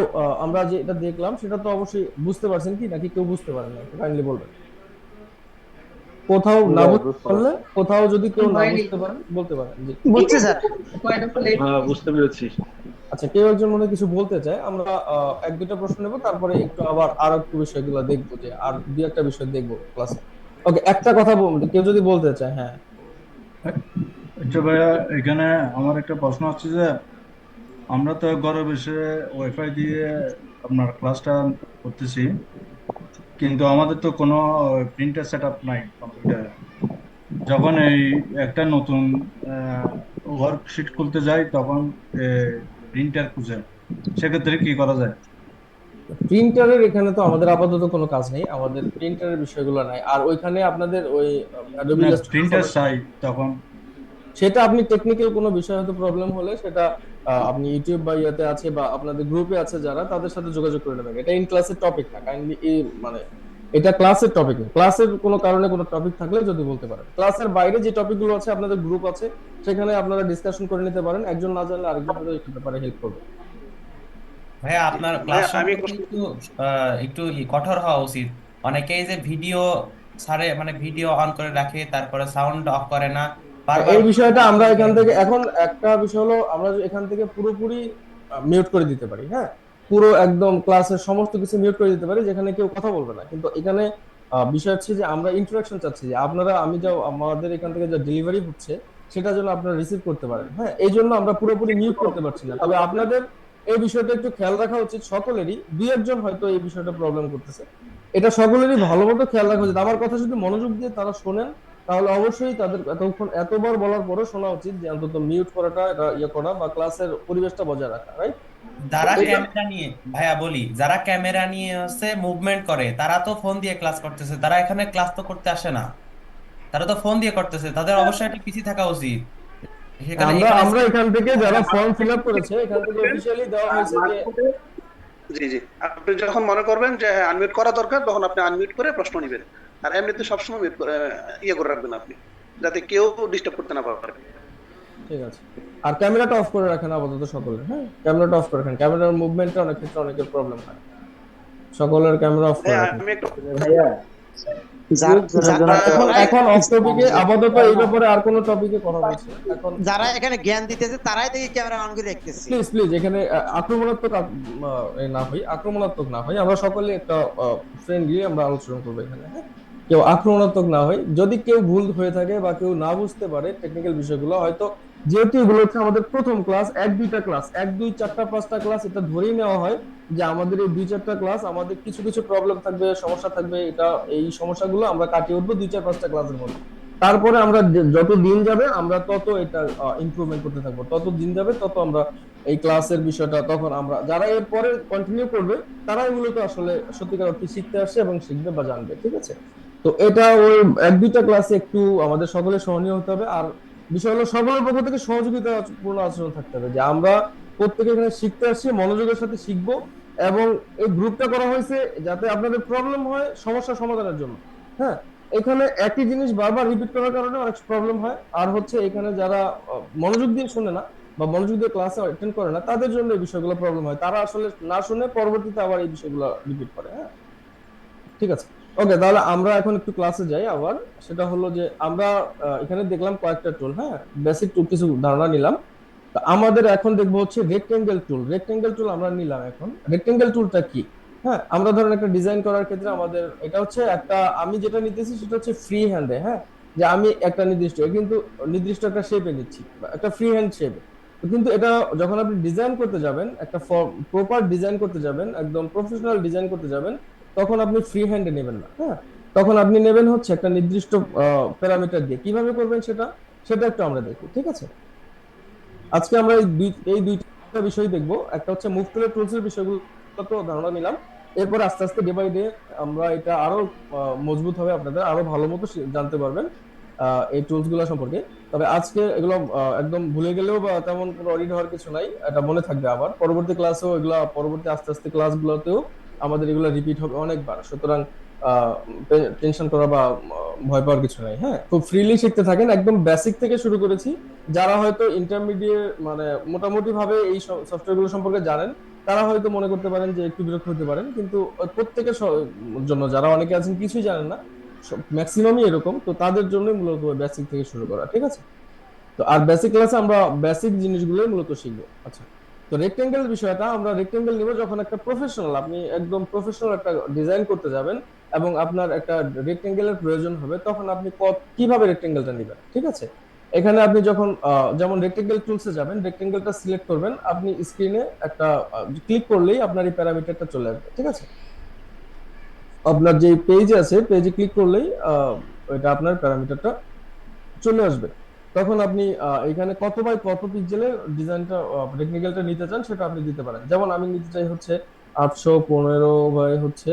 আমরা যে এটা দেখলাম সেটা তো অবশ্যই বুঝতে পারছেন কি নাকি কেউ বুঝতে পারেন না, কাইন্ডলি বলবেন। কোথাও না বুঝতে পারলে, কোথাও যদি কেউ না বুঝতে পারেন বলতে পারেন জি। বুঝছি স্যার। হ্যাঁ, বুঝতে পেরেছি। আচ্ছা, কেউ একজন মনে হয় কিছু বলতে চায়, আমরা এক দুটো প্রশ্ন নেব, তারপরে একটু আবার আর একটু বিষয়গুলো দেখবো, যে আর দুই একটা বিষয় দেখবো ক্লাসে। ওকে, একটা কথা কেউ যদি বলতে চায়, হ্যাঁ। আচ্ছা ভাইয়া, এখানে আমার একটা প্রশ্ন হচ্ছে যে আমরা তো ঘরে বসে ওয়াইফাই দিয়ে আপনার ক্লাসটা করতেছি, কিন্তু আমাদের তো কোনো প্রিন্টার সেট আপ নাই কম্পিউটারে। যখন এই একটা নতুন ওয়ার্কশিট খুলতে যাই তখন প্রিন্টার খুঁজে, সেক্ষেত্রে কি করা যায়? প্রিন্টারের এখানে তো আমাদের আপাতত কোনো কাজ নেই, আমাদের প্রিন্টারের বিষয়গুলো নাই। আর ওইখানে আপনাদের ওই Adobe না, Illustrator প্রিন্টার চাই তখন। সেটা আপনি টেকনিক্যাল কোনো বিষয় হয়তো প্রবলেম হলে সেটা আপনি ইউটিউব বা ইয়েতে আছে বা আপনাদের গ্রুপে আছে যারা, তাদের সাথে যোগাযোগ করে নেবেন। এটা ইন ক্লাসের টপিক না, কাইন্ডলি মানে এটা ক্লাসের টপিক না। ক্লাসের কোনো কারণে কোনো টপিক থাকলে যদি বলতে পারেন, ক্লাসের বাইরে যে টপিকগুলো আছে আপনাদের গ্রুপ আছে সেখানে আপনারা ডিসকাশন করে নিতে পারেন, একজন না জানলে আরেকজন হয়তো এই ব্যাপারে হেল্প করবে। ভাইয়া আপনার ক্লাস ভাইয়া, আমি সম্পর্কে একটু কঠোর হওয়া উচিত। অনেকেই যে ভিডিও ছাড়ে, মানে ভিডিও অন করে রাখে তারপরে সাউন্ড অফ করে না, বারবার এই বিষয়টা আমরা এখান থেকে, এখন একটা বিষয় হলো আমরা এখান থেকে পুরোপুরি মিউট করে দিতে পারি, হ্যাঁ, পুরো একদম ক্লাসের সমস্ত কিছু মিউট করে দিতে পারি যেখানে কেউ কথা বলবে না। কিন্তু এখানে বিষয় হচ্ছে যে আমরা ইন্টারাকশন চাচ্ছি, যে আপনারা আমি যা আমাদের এখান থেকে যা ডেলিভারি হচ্ছে সেটা যেন আপনারা রিসিভ করতে পারেন। হ্যাঁ, এই জন্য আমরা পুরোপুরি মিউট করতে পারছি না। তবে আপনাদের এই বিষয়টা একটু খেয়াল রাখা উচিত সকলেরই, দুই একজন হয়তো এই বিষয়টা প্রবলেম করতেছে, এটা সকলেরই ভালো মতো খেয়াল রাখা উচিত। আমার কথা যদি মনোযোগ দিয়ে তারা শোনেন তাহলে অবশ্যই তাদের এতক্ষণ এতবার বলার পরও শোনা উচিত যে অন্তত মিউট করাটা, এটা ইয়ে করা বা ক্লাসের পরিবেশটা বজায় রাখা, রাইট? যারা এটা ক্যামেরা নিয়ে, ভাইয়া বলি, যারা ক্যামেরা নিয়ে হচ্ছে মুভমেন্ট করে তারা তো ফোন দিয়ে ক্লাস করতেছে, তারা এখানে ক্লাস তো করতে আসে না, তারা তো ফোন দিয়ে করতেছে, তাদের অবশ্যই একটা পিসি থাকা উচিত। সেখানে আমরা এখানে আমরা এখান থেকে যারা ফর্ম ফিল আপ করেছে এখান থেকে অফিসিয়ালি দেওয়া হয়েছে যে জি জি, আপনি যখন মনে করবেন যে হ্যাঁ আনমিউট করা দরকার, তখন আপনি আনমিউট করে প্রশ্ন নেবেন। আর এমনিতে সবসময় মিউট করে ইয়ে করে রাখবেন আপনি, যাতে কেউ ডিস্টার্ব করতে না পারে। ঠিক আছে। আর ক্যামেরাটা অফ করে রাখেন আপাতত সকলে, হ্যাঁ ক্যামেরাটা অফ করে রাখেন, ক্যামেরার মুভমেন্টটা অনেক ক্ষেত্রে অনেকের প্রবলেম হয়, সকলের ক্যামেরা অফ করে হ্যাঁ রাখেন। আমি একটু এখন এখন অফ টপিকে আপাতত এই ব্যাপারে আর কোনো টপিকে কথা বলছি না। এখন যারা এখানে জ্ঞান দিতেছে তারাই দেখি ক্যামেরা অন করে দেখতেছি। প্লিজ প্লিজ এখানে আক্রমণাত্মক আক্রমণাত্মক না হই, আমরা সকলে একটা ফ্রেন্ডলি আমরা আলোচনা করবো এখানে, হ্যাঁ? কেউ আক্রমণাত্মক না হয়, যদি কেউ ভুল হয়ে থাকে বা কেউ না বুঝতে পারে টেকনিক্যাল বিষয়গুলো, হয়তো যেহেতু এগুলো হচ্ছে আমাদের প্রথম ক্লাস, এক দুইটা ক্লাস, এক দুই চারটা পাঁচটা ক্লাস, এটা ধরেই নেওয়া হয় যে আমাদের এই দুই চারটা ক্লাস আমাদের কিছু কিছু প্রবলেম থাকবে, সমস্যা থাকবে, এটা এই সমস্যাগুলো আমরা কাটিয়ে উঠবো দুই চার পাঁচটা ক্লাসের মধ্যে। তারপরে আমরা যত দিন যাবে আমরা তত এটা ইমপ্রুভমেন্ট করতে থাকবো, তত দিন যাবে তত আমরা এই ক্লাসের বিষয়টা, তখন আমরা যারা এর পরে কন্টিনিউ করবে তারাই মূলত আসলে সত্যিকার অর্থে শিখতে আসছে এবং শিখবে বা জানবে, ঠিক আছে? তো এটা ওই এক দুইটা ক্লাসে একটু আমাদের সকলের সহনীয় হতে হবে। আর বিষয় হলো সকলের পক্ষ থেকে সহযোগিতাপূর্ণ আচরণ থাকতে হবে, যে আমরা প্রত্যেকে এখানে শিখতে আসছি, মনোযোগের সাথে শিখবো, এবং এই গ্রুপটা করা হয়েছে যাতে আপনাদের প্রবলেম হয় সমস্যা সমাধানের জন্য, হ্যাঁ? এখানে একই জিনিস বারবার রিপিট করার কারণে অনেক প্রবলেম হয়। আর হচ্ছে এখানে যারা মনোযোগ দিয়ে শুনে না বা মনোযোগ দিয়ে ক্লাসে অ্যাটেন্ড করে না, তাদের জন্য এই বিষয়গুলো প্রবলেম হয়, তারা আসলে না শুনে পরবর্তীতে আবার এই বিষয়গুলো রিপিট করে, হ্যাঁ? ঠিক আছে, ওকে, তাহলে আমরা এখন একটু ক্লাসে যাই আবার। সেটা হলো যে আমরা এখানে দেখলাম কয়েকটা টুল, হ্যাঁ, বেসিক টুল কিছু ধারণা নিলাম। তো আমাদের এখন দেখবো হচ্ছে রেক্টেঙ্গেল টুল। রেক্টেঙ্গেল টুল আমরা নিলাম। এখন রেক্টেঙ্গেল টুলটা কি? হ্যাঁ, আমরা ধরেন একটা ডিজাইন করার ক্ষেত্রে আমাদের এটা হচ্ছে একটা, আমি যেটা নিতেছি সেটা হচ্ছে ফ্রি হ্যান্ডে, হ্যাঁ, যে আমি একটা নির্দিষ্ট একটা শেপে নিচ্ছি, একটা ফ্রি হ্যান্ড শেপে। কিন্তু এটা যখন আপনি ডিজাইন করতে যাবেন, একটা প্রপার ডিজাইন করতে যাবেন, একদম প্রফেশনাল ডিজাইন করতে যাবেন, তখন আপনি ফ্রি হ্যান্ডে নেবেন না, হ্যাঁ, তখন আপনি নেবেন হচ্ছে একটা নির্দিষ্ট প্যারামিটার দিয়ে। কিভাবে করবেন সেটা সেটা একটু আমরা দেখি, ঠিক আছে? আজকে আমরা এই দুইটা বিষয় দেখবো। একটা হচ্ছে মুভ টুলের টুলস এর বিষয়গুলো তো ধারণা নিলাম, এরপর আস্তে আস্তে ডে বাই ডে আমরা এটা আরো মজবুত হবে, আপনাদের আরো ভালো মতো জানতে পারবেন এই টুলস গুলো সম্পর্কে। তবে আজকে এগুলো একদম ভুলে গেলেও বা তেমন কোনো অডিট হওয়ার কিছু নাই, এটা মনে থাকবে, আবার পরবর্তী ক্লাসেও এগুলো, পরবর্তী আস্তে আস্তে ক্লাসগুলোতেও আমাদের এগুলো রিপিট হবে অনেকবার। সুতরাং টেনশন করা বা ভয় পাওয়ার কিছু নাই, হ্যাঁ, খুব ফ্রিলি শিখতে থাকেন। একদম বেসিক থেকে শুরু করেছি, যারা হয়তো ইন্টারমিডিয়েট মানে মোটামুটি ভাবে এই সফটওয়্যার গুলো সম্পর্কে জানেন, তারা হয়তো মনে করতে পারেন যে একটু বিরক্ত হতে পারেন, কিন্তু প্রত্যেকের জন্য, যারা অনেকে আছেন কিছুই জানেন না, ম্যাক্সিমামই এরকম, তো তাদের জন্যই মূলত বেসিক থেকে শুরু করা, ঠিক আছে? তো আর বেসিক ক্লাসে আমরা বেসিক জিনিসগুলোই মূলত শিখবো। আচ্ছা, তো রেক্টেঙ্গেল বিষয়টা আমরা রেক্টেঙ্গেল নিব যখন একটা প্রফেশনাল, আপনি একদম প্রফেশনাল একটা ডিজাইন করতে যাবেন এবং আপনার একটা রেক্টেঙ্গেলের প্রয়োজন হবে, তখন আপনি কিভাবে রেক্টেঙ্গেলটা নেবেন, ঠিক আছে? এখানে আপনি যখন যেমন রেক্টেঙ্গেল টুলসে যাবেন, রেক্টেঙ্গেলটা সিলেক্ট করবেন, আপনি স্ক্রিনে একটা ক্লিক করলেই আপনার এই প্যারামিটারটা চলে আসবে, ঠিক আছে? আপনার যে পেজ আছে, পেজে ক্লিক করলেই ওইটা আপনার প্যারামিটারটা চলে আসবে। তখন আপনি এখানে কত বাই কত পিক্সেলের ডিজাইনটা টেকনিক্যালটা নিতে চান সেটা আপনি দিতে পারেন। যেমন আমি নিতে চাই হচ্ছে 815 বাই হচ্ছে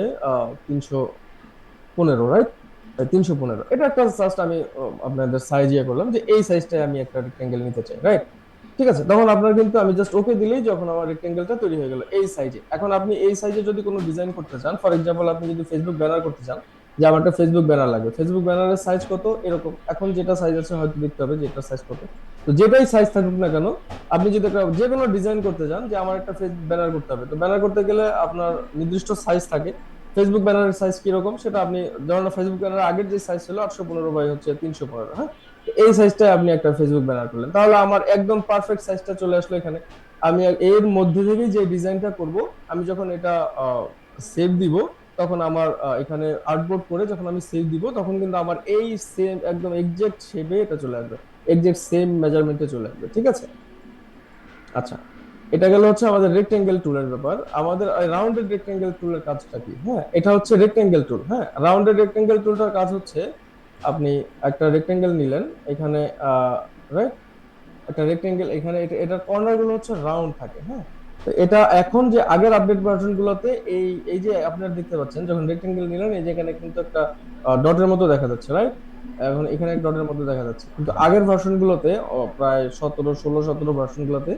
315, রাইট? 315, এটা একটা জাস্ট আমি আপনাদের সাইজ ইয়ে করলাম যে এই সাইজটাই আমি একটা রেক্টেঙ্গেল নিতে চাই, রাইট? ঠিক আছে, তখন আপনার কিন্তু আমি জাস্ট ওকে দিলেই যখন আমার রেক্টেঙ্গেলটা তৈরি হয়ে গেল এই সাইজে। এখন আপনি এই সাইজে যদি কোনো ডিজাইন করতে চান, ফর এক্সাম্পল আপনি যদি ফেসবুক ব্যানার করতে চান, যে আমার একটা ফেসবুক ব্যানার লাগবে, ফেসবুক ব্যানারের সাইজ কত এরকম, এখন যেটা সাইজ আছে হয়তো দেখতে হবে যে এটা সাইজ কত। তো যেটাই সাইজ থাকুক না কেন, আপনি যদি একটা যে কোনো ডিজাইন করতে চান, যে আমার একটা ফেসবুক ব্যানার করতে হবে, তো ব্যানার করতে গেলে আপনার নির্দিষ্ট সাইজ থাকে। ফেসবুক ব্যানারের সাইজ কিরকম সেটা আপনি, ধরুন ফেসবুক ব্যানারের আগের যে সাইজ ছিল 815 বাই হচ্ছে 315, হ্যাঁ, এই সাইজটাই আপনি একটা ফেসবুক ব্যানার করলেন, তাহলে আমার একদম পারফেক্ট সাইজটা চলে আসলো এখানে। আমি এর মধ্যে থেকে যে ডিজাইনটা করব, আমি যখন এটা সেভ দিব, তখন আমার এখানে আর্টবোর্ড করে যখন আমি সেভ দিব, তখন কিন্তু আমার এই সেম একদম এক্সাক্ট শেপে এটা চলে আসবে, এক্সাক্ট সেম মেজারমেন্টে চলে আসবে, ঠিক আছে? আচ্ছা, এটা গেল হচ্ছে আমাদের রেক্টেঙ্গেল টুলের ব্যাপার। আমাদের রাউন্ডেড রেক্টেঙ্গেল টুলের কাজটা কি? হ্যাঁ, এটা হচ্ছে রেক্টেঙ্গেল টুল। হ্যাঁ, রাউন্ডেড রেক্টেঙ্গেল টুলটার কাজ হচ্ছে, আপনি একটা রেক্টেঙ্গেল নিলেন, এখানে রাইট, একটা রেক্টেঙ্গেল, এখানে এটার কর্নার গুলো হচ্ছে রাউন্ড থাকে, হ্যাঁ, তো এটা এখন যে আগের আপডেট ভার্সন গুলোতে এই এই যে আপনারা দেখতে পাচ্ছেন যখন রেক্টেঙ্গেল নিলেন এই যে এখানে কিন্তু একটা ডটের মতো দেখা যাচ্ছে, রাইট? এখন এখানে এক ডটের মতো দেখা যাচ্ছে, কিন্তু আগের ভার্সন গুলোতে প্রায় 17 ভার্সন গুলোতে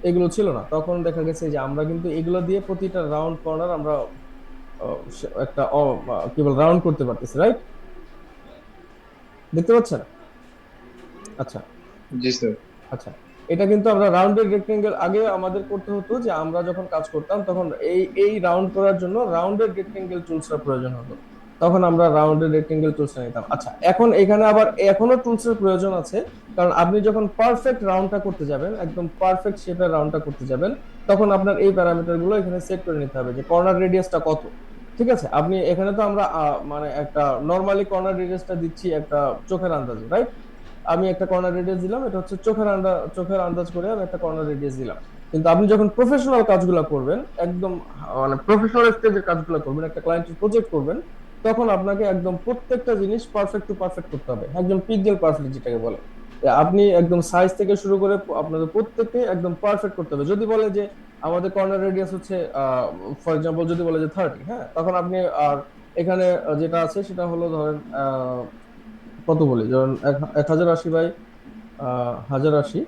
এগুলো ছিল না। তখন দেখা গেছে যে আমরা কিন্তু এগুলো দিয়ে প্রতিটা রাউন্ড কর্নার আমরা একটা কি বল রাউন্ড করতে পারতেছি, রাইট? দেখতে পাচ্ছেন? আচ্ছা জি স্যার। আচ্ছা, এটা কিন্তু আমরা রাউন্ডেড রেক্টেঙ্গেল আগে আমাদের করতে হতো যে আমরা যখন কাজ করতাম তখন এই রাউন্ড করার জন্য রাউন্ডেড রেক্টেঙ্গেল টুলসের প্রয়োজন হতো, তখন আমরা রাউন্ডেড রেক্টেঙ্গেল টুলস নিতাম। আচ্ছা, এখন এখানে আবার এখনো টুলসের প্রয়োজন আছে, কারণ আপনি যখন পারফেক্ট রাউন্ডটা করতে যাবেন, একদম পারফেক্ট শেপের রাউন্ডটা করতে যাবেন, তখন আপনার এই প্যারামিটার গুলো এখানে সেট করে নিতে হবে যে কর্নার রেডিয়াসটা কত। ঠিক আছে, আপনি এখানে তো আমরা মানে একটা নরমালি কর্নার রেডিয়াসটা দিচ্ছি একটা চোখের আন্দাজে, রাইট? আমি একটা কর্নার রেডিয়াস দিলাম, এটা হচ্ছে চোখের আন্দাজ করে আমি একটা কর্নার রেডিয়াস দিলাম। কিন্তু আপনি যখন প্রফেশনাল কাজগুলো করবেন, একদম মানে প্রফেশনাল স্টেজের কাজগুলো করবেন, একটা ক্লায়েন্টের প্রজেক্ট করবেন, তখন আপনাকে একদম প্রত্যেকটা জিনিস পারফেক্ট টু পারফেক্ট করতে হবে, একদম পিক্সেল পারফেক্ট যেটাকে বলে। আপনি একদম সাইজ থেকে শুরু করে আপনাদের প্রত্যেককে একদম পারফেক্ট করতে হবে। যদি বলে যে আমাদের কর্নার রেডিয়াস হচ্ছে ফর এক্সাম্পল যদি বলে যে 30, হ্যাঁ, তখন আপনি আর এখানে যেটা আছে সেটা হলো ধরেন কত বলি, যেমন 1080 বাই 1080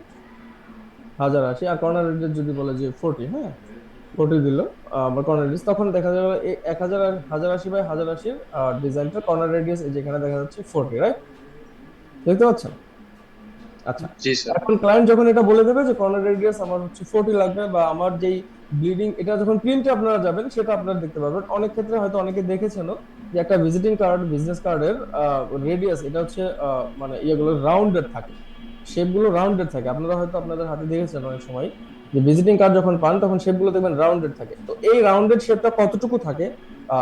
আর কর্নার রেডিয়াস যদি বলে যে 40, হ্যাঁ, 40 দিল বা কর্নার রেডিয়াস, তখন দেখা যাবে 1080 বাই 1080 ডিজাইনটা কর্নার রেডিয়াস এই যেখানে দেখা যাচ্ছে 40, রাইট? দেখতে পাচ্ছেন? আচ্ছা, জি স্যার। এখন ক্লায়েন্ট যখন এটা বলে দেবে যে কর্নার রেডিয়াস আমার হচ্ছে 40 লাগবে, বা আমার যেই ব্লিডিং, এটা যখন প্রিন্টে আপনারা যাবেন সেটা আপনারা দেখতে পারবেন। অনেক ক্ষেত্রে হয়তো অনেকে দেখেছেনও যে একটা ভিজিটিং কার্ড, বিজনেস কার্ডের রেডিয়াস এটা হচ্ছে মানে ইয়েগুলো রাউন্ডেড থাকে, শেপগুলো রাউন্ডেড থাকে। আপনারা হয়তো আপনাদের হাতে দেখেছেন অনেক সময় যে ভিজিটিং কার্ড যখন পান তখন শেপগুলো দেখবেন রাউন্ডেড থাকে। তো এই রাউন্ডেড শেপটা কতটুকু থাকে,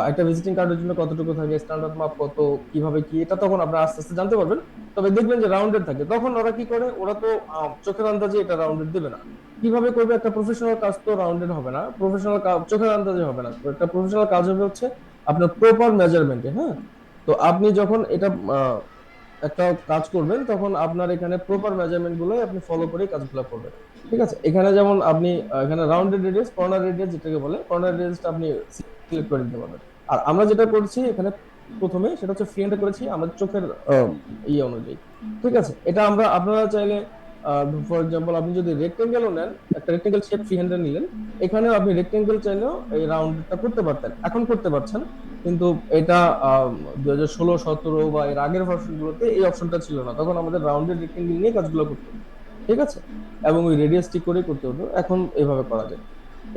একটা ভিজিটিং কার্ডের জন্য কতটুকু থাকে, স্ট্যান্ডার্ড মাপ কত, কিভাবে কি, এটা তখন আপনারা আস্তে আস্তে জানতে পারবেন। তবে দেখবেন যে রাউন্ডেড থাকে, তখন ওরা কি করে, ওরা তো চোখের আন্দাজে এটা রাউন্ডেড দেবে না। কিভাবে করবে? একটা প্রফেশনাল কাজ তো রাউন্ডেড হবে না, প্রফেশনাল কাজ চোখের আন্দাজে হবে না। তো একটা প্রফেশনাল কাজ হবে হচ্ছে আপনার প্রপার মেজারমেন্টে, হ্যাঁ। তো আপনি যখন এটা একটা কাজ করবেন তখন আপনার এখানে প্রপার মেজারমেন্ট গুলোই আপনি ফলো করে কাজগুলো করবেন। ঠিক আছে, এখানে যেমন আপনি এখানে রাউন্ডেড রেডিয়াস, কর্নার রেডিয়াস যেটাকে বলে, কর্নার রেডিয়াসটা আপনি সিলেক্ট করে দিতে পারবেন। আর আমরা যেটা করছি এখানে প্রথমে সেটা হচ্ছে ফ্রি হ্যান্ডে করেছি আমাদের চোখের ইয়ে অনুযায়ী। ঠিক আছে, এটা আমরা আপনারা চাইলে ফর এক্সাম্পল আপনি যদি রেক্টেঙ্গেলও নেন, একটা রেক্টেঙ্গেল শেপ ফ্রি হ্যান্ডে নিলেন, এখানেও আপনি রেক্টেঙ্গেল চাইলেও এই রাউন্ডটা করতে পারতেন, এখন করতে পারছেন। কিন্তু এটা 2016-17 বা এর আগের ভার্সন গুলোতে এই অপশনটা ছিল না, তখন আমাদের রাউন্ডেড রেক্টেঙ্গেল নিয়ে কাজগুলো করতে হতো। ঠিক আছে, এবং ওই রেডিয়াস ঠিক করে করতে হতো, এখন এইভাবে করা যায়।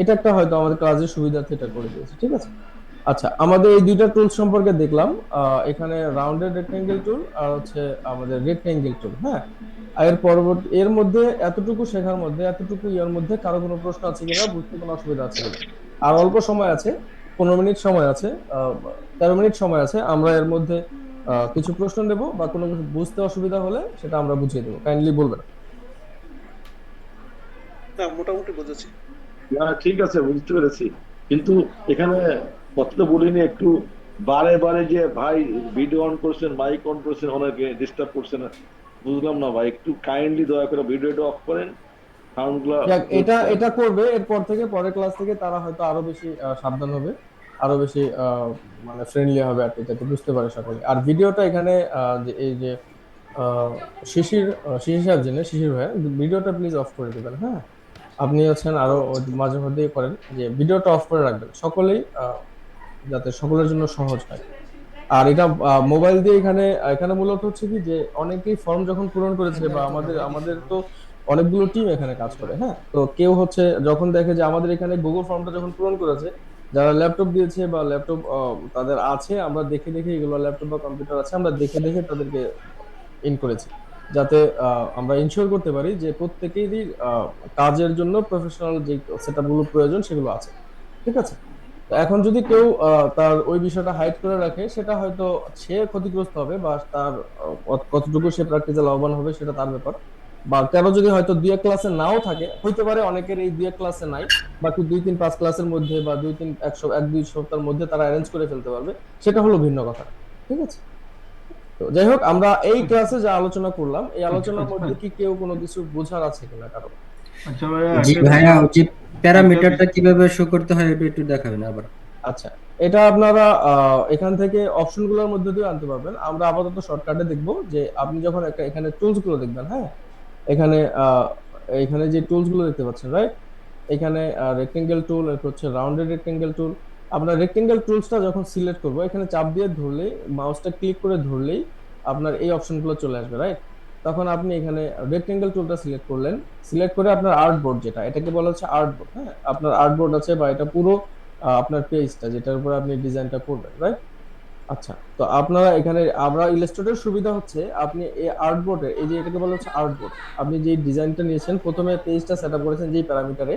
এটা একটা হয়তো আমাদের কাজের সুবিধার্থে এটা করে দিয়েছে। ঠিক আছে, আচ্ছা, আমাদের এই দুইটা টুলস সম্পর্কে দেখলাম, এখানে রাউন্ডেড রেক্টেঙ্গেল টুল আর হচ্ছে আমাদের রেক্টেঙ্গেল টুল, হ্যাঁ। এর পরবর্তী এর মধ্যে এতটুকু শেখার মধ্যে, এতটুকু ইয়ার মধ্যে কারো কোনো প্রশ্ন আছে কিনা, বুঝতে কোনো অসুবিধা আছে কিনা? আর অল্প সময় আছে, 15 মিনিট সময় আছে, 13 মিনিট সময় আছে। আমরা এর মধ্যে কিছু প্রশ্ন নেব, বা কোনো কিছু বুঝতে অসুবিধা হলে সেটা আমরা বুঝিয়ে দেবো, কাইন্ডলি বলবেন। না, মোটামুটি বুঝেছি। না, ঠিক আছে, বুঝতে পেরেছি। কিন্তু এখানে কথা বলিনি একটু, বারে বারে যে ভাই ভিডিও অন করছেন, মাইক অন করছেন, অনেকে ডিস্টার্ব করছেন, বুঝলাম না ভাই, একটু কাইন্ডলি দয়া করে ভিডিওটা অফ করেন, সাউন্ডগুলো। এটা এটা করবে, এরপর থেকে পরের ক্লাস থেকে তারা হয়তো আরো বেশি সাবধান হবে, আরো বেশি মানে ফ্রেন্ডলি হবে আর কি, যাতে বুঝতে পারে সকলে। আর ভিডিওটা এখানে যে এই যে শিশির সাহেব যিনি, শিশির ভাই, ভিডিওটা প্লিজ অফ করে দেবেন, হ্যাঁ। আপনি আছেন আরো মাঝে মধ্যেই করেন যে ভিডিওটা অফ করে রাখবেন, সকলেই যাতে সকলের জন্য সহজ হয়। আর এটা মোবাইল দিয়ে এখানে এখানে মূলত হচ্ছে কি যে অনেকেই ফর্ম যখন পূরণ করেছে, বা আমাদের তো অনেকগুলো টিম এখানে কাজ করে, হ্যাঁ। তো কেউ হচ্ছে যখন দেখে যে আমাদের এখানে গুগল ফর্মটা যখন পূরণ করেছে, যারা ল্যাপটপ দিয়েছে বা ল্যাপটপ তাদের আছে, আমরা দেখে দেখে, এগুলো ল্যাপটপ বা কম্পিউটার আছে, আমরা দেখে দেখে তাদেরকে ইন করেছি, যাতে আমরা ইনশিওর করতে পারি যে প্রত্যেকেরই কাজের জন্য প্রফেশনাল যে সেটআপগুলো প্রয়োজন সেগুলো আছে। ঠিক আছে, তো এখন যদি কেউ তার ওই বিষয়টা হাইড করে রাখে, সেটা হয়তো সে ক্ষতিগ্রস্ত হবে, বা তার কতটুকু সে প্র্যাকটিসে লাভবান হবে সেটা তার ব্যাপার। বা কেন যদি হয়তো 2-1 ক্লাসে নাও থাকে, হইতে পারে অনেকের এই 2-1 ক্লাসে নাই, বাকি 2-3-5 ক্লাসের মধ্যে বা 1-2 সপ্তাহের মধ্যে তারা অ্যারেঞ্জ করে ফেলতে পারবে, সেটা হলো ভিন্ন কথা। ঠিক আছে, তো যাই হোক, আমরা এই ক্লাসে যা আলোচনা করলাম, এই আলোচনার মধ্যে কি কেউ কোনো কিছু বোঝার আছে কিনা কারো? আচ্ছা ভাইয়া জি একটা ভাইয়া, বিষয় ওই যে প্যারামিটারটা একটা কিভাবে শো করতে হয় এটা একটু দেখাবেন আবার। আচ্ছা, এটা আপনারা এখান থেকে অপশনগুলোর মধ্যে দিয়ে আনতে পারবেন। আমরা আপাতত শর্টকাটে দেখব যে আপনি যখন একটা এখানে টুলস গুলো দেখবেন, হ্যাঁ, এখানে এখানে যে টুলস গুলো দেখতে পাচ্ছেন, রাইট, এখানে রেক্টেঙ্গেল টুল, এরপর হচ্ছে রাউন্ডেড রেক্টেঙ্গেল টুল। আপনার রেক্টেঙ্গেল টুলসটা যখন সিলেক্ট করবো, এখানে চাপ দিয়ে ধরলেই, মাউসটা ক্লিক করে ধরলেই আপনার এই অপশনগুলো চলে আসবে, রাইট। তখন আপনি এখানে রেক্টেঙ্গেল টুলটা সিলেক্ট করলেন, সিলেক্ট করে আপনার আর্টবোর্ড, যেটা এটাকে বলা হচ্ছে আর্টবোর্ড, হ্যাঁ, আপনার আর্টবোর্ড আছে বা এটা পুরো আপনার পেজটা যেটার উপর আপনি ডিজাইনটা করবেন, রাইট। আচ্ছা, তো আপনারা এখানে আমরা ইলাস্ট্রেটর সুবিধা হচ্ছে আপনি এই আর্টবোর্ডে, এই যে এটাকে বলা হচ্ছে আর্টবোর্ড, আপনি যে ডিজাইনটা নিয়েছেন প্রথমে পেজটা সেটআপ করেছেন যেই প্যারামিটারে,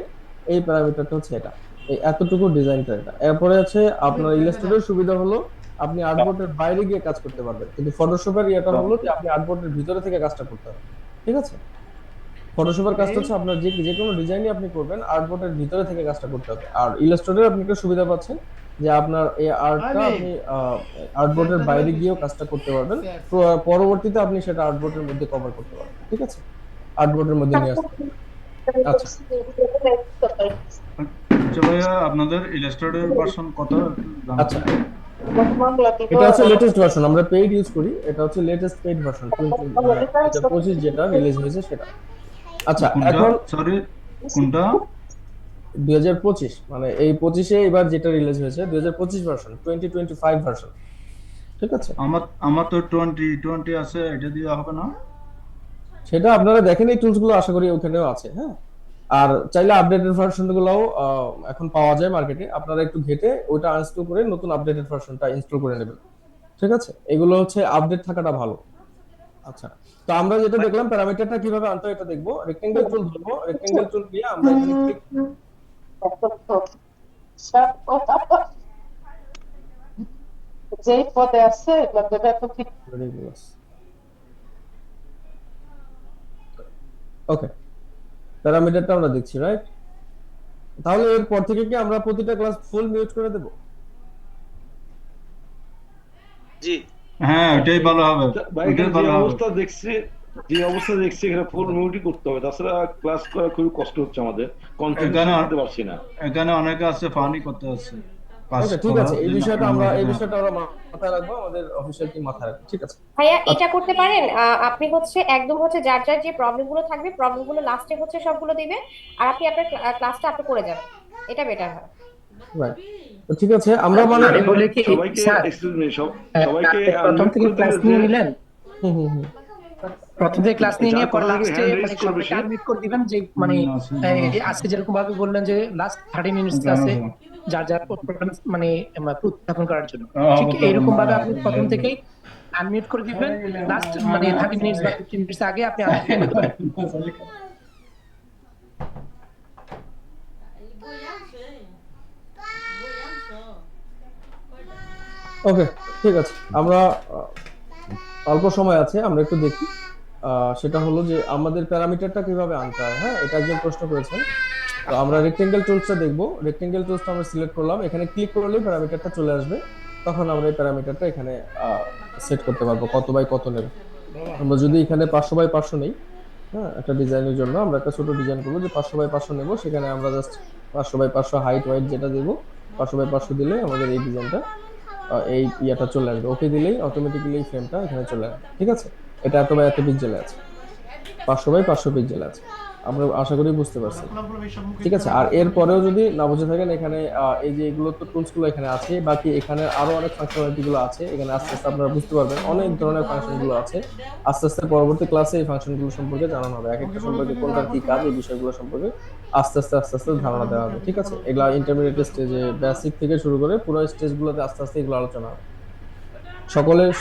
এই প্যারামিটারটা হচ্ছে এটা, এই এতটুকু ডিজাইনটা এটা। এরপরে আছে আপনার ইলাস্ট্রেটর সুবিধা হলো আপনি আর্টবোর্ডের বাইরে গিয়ে কাজ করতে পারবেন, কিন্তু ফটোশপের ইয়েটা হলো যে আপনি আর্টবোর্ডের ভিতরে থেকে কাজটা করতে হবে, ঠিক আছে। ফটোশপের কাজটা হচ্ছে আপনার যে যে কোনো ডিজাইনই আপনি করবেন আর্টবোর্ডের ভিতরে থেকে কাজটা করতে হবে। আর ইলাস্ট্রেটরে আপনি একটা সুবিধা পাচ্ছেন যে আপনার এই আর্টটা আপনি আর্টবোর্ডের বাইরে গিয়েও কাজটা করতে পারবেন, পরবর্তীতে আপনি সেটা আর্টবোর্ডের মধ্যে কভার করতে পারবেন, ঠিক আছে, আর্টবোর্ডের মধ্যে নিয়ে আসতে পারবেন। আচ্ছা, আচ্ছা ভাইয়া আপনাদের ইলাস্ট্রেটর ভার্সন কত জানতে আচ্ছা, চাই? এটা হচ্ছে লেটেস্ট ভার্সন, আমরা পেইড ইউজ করি, এটা হচ্ছে লেটেস্ট পেইড ভার্সন 2025 যেটা রিলিজ হয়েছে সেটা। আচ্ছা, কোনটা এখন সরি কোনটা 2025 মানে এই 25-এ এবার যেটা রিলিজ হয়েছে 2025 ভার্সন, 2025 ভার্সন, ঠিক আছে। আমার তো 2020 আছে, এটা দিয়ে হবে না? সেটা আপনারা দেখেন, এই টুলস গুলো আশা করি ওখানেও আছে, হ্যাঁ। আর চাইলে আপডেটেড ভার্সন গুলোও এখন পাওয়া যায় মার্কেটে, আপনারা একটু ঘেটে ওটা ইনস্টল করে নতুন আপডেটেড ভার্সনটা ইনস্টল করে নেবেন, ঠিক আছে। এগুলো হচ্ছে আপডেট থাকাটা ভালো। আচ্ছা, তো আমরা যেটা দেখলাম প্যারামিটারটা কিভাবে আনতে হয় এটা দেখবো। রেক্টেঙ্গেল টুল ধরবো, রেক্টেঙ্গেল টুল দিয়ে আমরা এখানে ক্লিক যে পদে আছে ওকে, প্যারামিটারটা আমরা দেখছি, রাইট। তাহলে এরপর থেকে কি আমরা প্রতিটা ক্লাস ফুল মিউট করে দেব? জি হ্যাঁ ওইটাই ভালো হবে, ভাই ওইটাই এখানে যে ভালো হবে। অবস্থা দেখছি, এখানে ফুল মিউটই করতে হবে, তাছাড়া ক্লাস করা খুবই কষ্ট হচ্ছে আমাদের, কনসেন্ট্রেশন এখানে করতে পারছি না। এখানে অনেকে আছে ফানি করতে আছে পাস আচ্ছা, ঠিক আছে, এই করার বিষয়টা জন্য। আমরা হ্যাঁ। মাথায় রাখবো, আমাদের অফিসিয়াল টিম মাথায় রাখবে, ঠিক আছে। ভাইয়া এটা করতে পারেন, আপনি হচ্ছে একদম হচ্ছে যার যার যে প্রবলেম গুলো থাকবে প্রবলেম গুলো লাস্টে হচ্ছে সবগুলো দিবেন, আর আপনি আপনার ক্লাসটা আপনি করে যাবেন, এটা বেটার হয়। রাইট, তো ঠিক আছে, আমরা মানে আমি বলি কি সবাইকে স্যার, এক্সকিউজ মি, সবাইকে প্রথম থেকে ক্লাস নিয়ে নিলেন, হুম হুম হুম প্রথম থেকে ক্লাস নিয়ে নিয়ে পরে লাস্টে হ্যান্ড রেজ মানে করবে সবাইকে আনমিউট করে দিবেন, যে মানে আজকে যেরকম ভাবে বললেন যে লাস্ট 30 মিনিটস ক্লাসে যার যার মানে উত্থাপন করার জন্য, ঠিক এরকম ভাবে আপনি প্রথম থেকেই আনমিউট করে দিবেন, লাস্ট মানে 30 মিনিটস বা 15 মিনিটস আগে আপনি আনমিউট করতে পারেন। ওকে, ঠিক আছে, আমরা অল্প সময় আছে, আমরা একটু দেখি। সেটা হলো যে আমাদের প্যারামিটারটা কিভাবে আনতে হয়, হ্যাঁ, এটা একজন প্রশ্ন করেছেন। তো আমরা রেক্টেঙ্গেল টুলসটা দেখবো, রেক্টেঙ্গেল টুলসটা আমরা সিলেক্ট করলাম, এখানে ক্লিক করলেই প্যারামিটারটা চলে আসবে, তখন আমরা এই প্যারামিটারটা এখানে সেট করতে পারবো কত বাই কত নেব। আমরা যদি এখানে 500 বাই 500 নেই, হ্যাঁ, একটা ডিজাইনের জন্য আমরা একটা ছোট ডিজাইন করবো যে 500 বাই 500 নেব, সেখানে আমরা জাস্ট 500 বাই 500 হাইট ওয়াইট যেটা দেবো, 500 বাই 500 দিলে আমাদের এই ডিজাইনটা এই ইয়েটা চলে আসবে, ওকে দিলেই অটোমেটিক্যালি এই ফ্রেমটা এখানে চলে আসবে, ঠিক আছে। এটা এত বাই এত পিক্সেলে আছে, 500 বাই 500 পিক্সেলে আছে, আমরা আশা করি বুঝতে পারছি, ঠিক আছে। আর এরপরেও যদি না বুঝে থাকেন, এখানে এই যে এগুলো তো টুলস গুলো এখানে আছে, বাকি এখানে আরো অনেক ফাংশনালিটি গুলো আছে, এখানে আস্তে আস্তে আপনারা বুঝতে পারবেন, অনেক ধরনের ফাংশন গুলো আছে, আস্তে আস্তে পরবর্তী ক্লাসে এই ফাংশন গুলো সম্পর্কে জানানো হবে, এক একটা সম্পর্কে কোনটার কি কাজ, এই বিষয়গুলো সম্পর্কে আস্তে আস্তে ধারণা দেওয়া হবে, ঠিক আছে। এগুলা ইন্টারমিডিয়েট স্টেজে বেসিক থেকে শুরু করে পুরো স্টেজগুলোতে আস্তে আস্তে এগুলো আলোচনা হবে।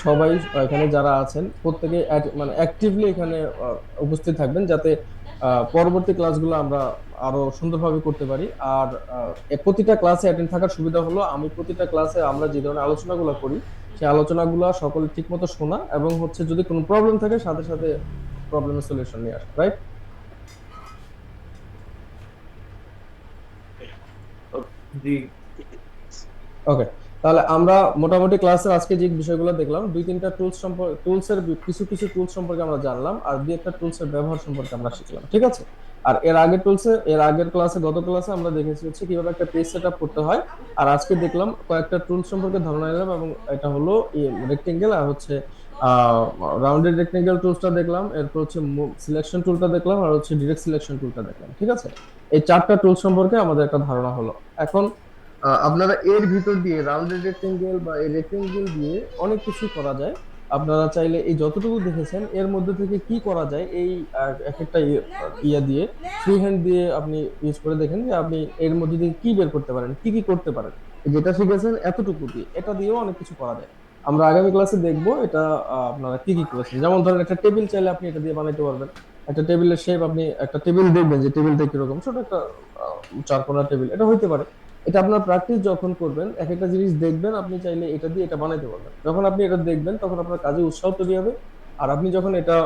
সবাই এখানে যারা আছেন প্রত্যেকে মানে অ্যাক্টিভলি এখানে উপস্থিত থাকবেন, যাতে পরবর্তী ক্লাসগুলো আমরা আরো সুন্দরভাবে করতে পারি। আর প্রতিটা ক্লাসে অ্যাটেন্ড থাকার সুবিধা হলো আমি প্রতিটা ক্লাসে আমরা যে ধরনের আলোচনাগুলো করি সেই আলোচনাগুলো সকলে ঠিকমতো শোনা, এবং হচ্ছে যদি কোনো প্রবলেম থাকে সাথে সাথে প্রবলেমের সলিউশন নিয়ে আসা, রাইট। জি ওকে, তাহলে আমরা মোটামুটি ক্লাসের আজকে যে বিষয়গুলো দেখলাম, 2-3টা টুলসের কিছু টুলস সম্পর্কে আমরা জানলাম, আর 2-একটা টুলসের ব্যবহার সম্পর্কে আমরা শিখলাম, ঠিক আছে। আর এর আগের ক্লাসে গত ক্লাসে আমরা দেখেছি হচ্ছে কিভাবে একটা পেজ সেটআপ করতে হয়। আর আজকে দেখলাম কয়েকটা টুলস সম্পর্কে ধারণা নিলাম, এবং এটা হলো রেক্টেঙ্গেল আর হচ্ছে রাউন্ডেড রেক্টেঙ্গেল টুলসটা দেখলাম, এরপর হচ্ছে সিলেকশন টুলটা দেখলাম, আর হচ্ছে ডিরেক্ট সিলেকশন টুলটা দেখলাম। ঠিক আছে, এই চারটা টুল সম্পর্কে আমাদের একটা ধারণা হলো। এখন আপনারা এর ভিতর দিয়ে রাউন্ডেড রেক্টেঙ্গেল বা এই রেক্টেঙ্গেল দিয়ে অনেক কিছু করা যায়। আপনারা চাইলে এই যতটুকু দেখেছেন এর মধ্যে থেকে কি করা যায় এই এক একটা ইয়া দিয়ে ফ্রি হ্যান্ড দিয়ে আপনি ইউজ করে দেখেন যে আপনি এর মধ্যে থেকে কি বের করতে পারেন, কি কি করতে পারেন। যেটা শিখেছেন এতটুকু দিয়ে এটা দিয়েও অনেক কিছু করা যায়। আমরা আগামী ক্লাসে দেখবো এটা আপনারা কি কি করেছেন। যেমন ধরেন একটা টেবিল চাইলে আপনি এটা দিয়ে বানাইতে পারবেন। একটা টেবিলের শেপ, আপনি একটা টেবিল দেখবেন যে টেবিলটা কিরকম, ছোট একটা চারকোনা টেবিল এটা হইতে পারে। এটা আপনার প্র্যাকটিস যখন করবেন, এক একটা জিনিস দেখবেন, আপনি চাইলে এটা দিয়ে এটা বানাইতে পারবেন। যখন আপনি এটা দেখবেন তখন আপনার কাজে উৎসাহ তৈরি হবে। আর আপনি যখন এটা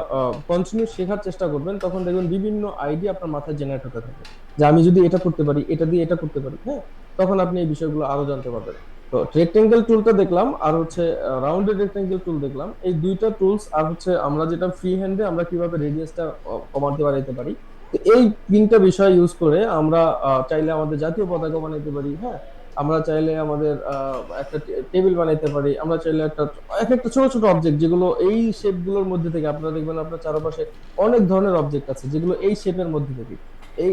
কন্টিনিউ শেখার চেষ্টা করবেন তখন দেখবেন বিভিন্ন আইডিয়া আপনার মাথায় জেনারেট হতে থাকে, যে আমি যদি এটা করতে পারি, এটা দিয়ে এটা করতে পারি। হ্যাঁ, তখন আপনি এই বিষয়গুলো আরো জানতে পারবেন। তো রেক্টেঙ্গেল টুলটা দেখলাম আর হচ্ছে রাউন্ডেড রেক্টেঙ্গেল টুল দেখলাম, এই দুইটা টুলস। আর হচ্ছে আমরা যেটা ফ্রি হ্যান্ডে আমরা কিভাবে রেডিয়াসটা কমাতে বাড়াইতে পারি, তো এই তিনটা বিষয় ইউজ করে আমরা চাইলে আমাদের জাতীয় পতাকা বানাইতে পারি। হ্যাঁ, আমরা চাইলে আমাদের একটা টেবিল বানাইতে পারি। আমরা চাইলে এক একটা ছোট ছোট অবজেক্ট, যেগুলো এই শেপ গুলোর মধ্যে থেকে, আপনারা দেখবেন আপনার চারপাশে অনেক ধরনের অবজেক্ট আছে যেগুলো এই শেপের মধ্যে থেকে,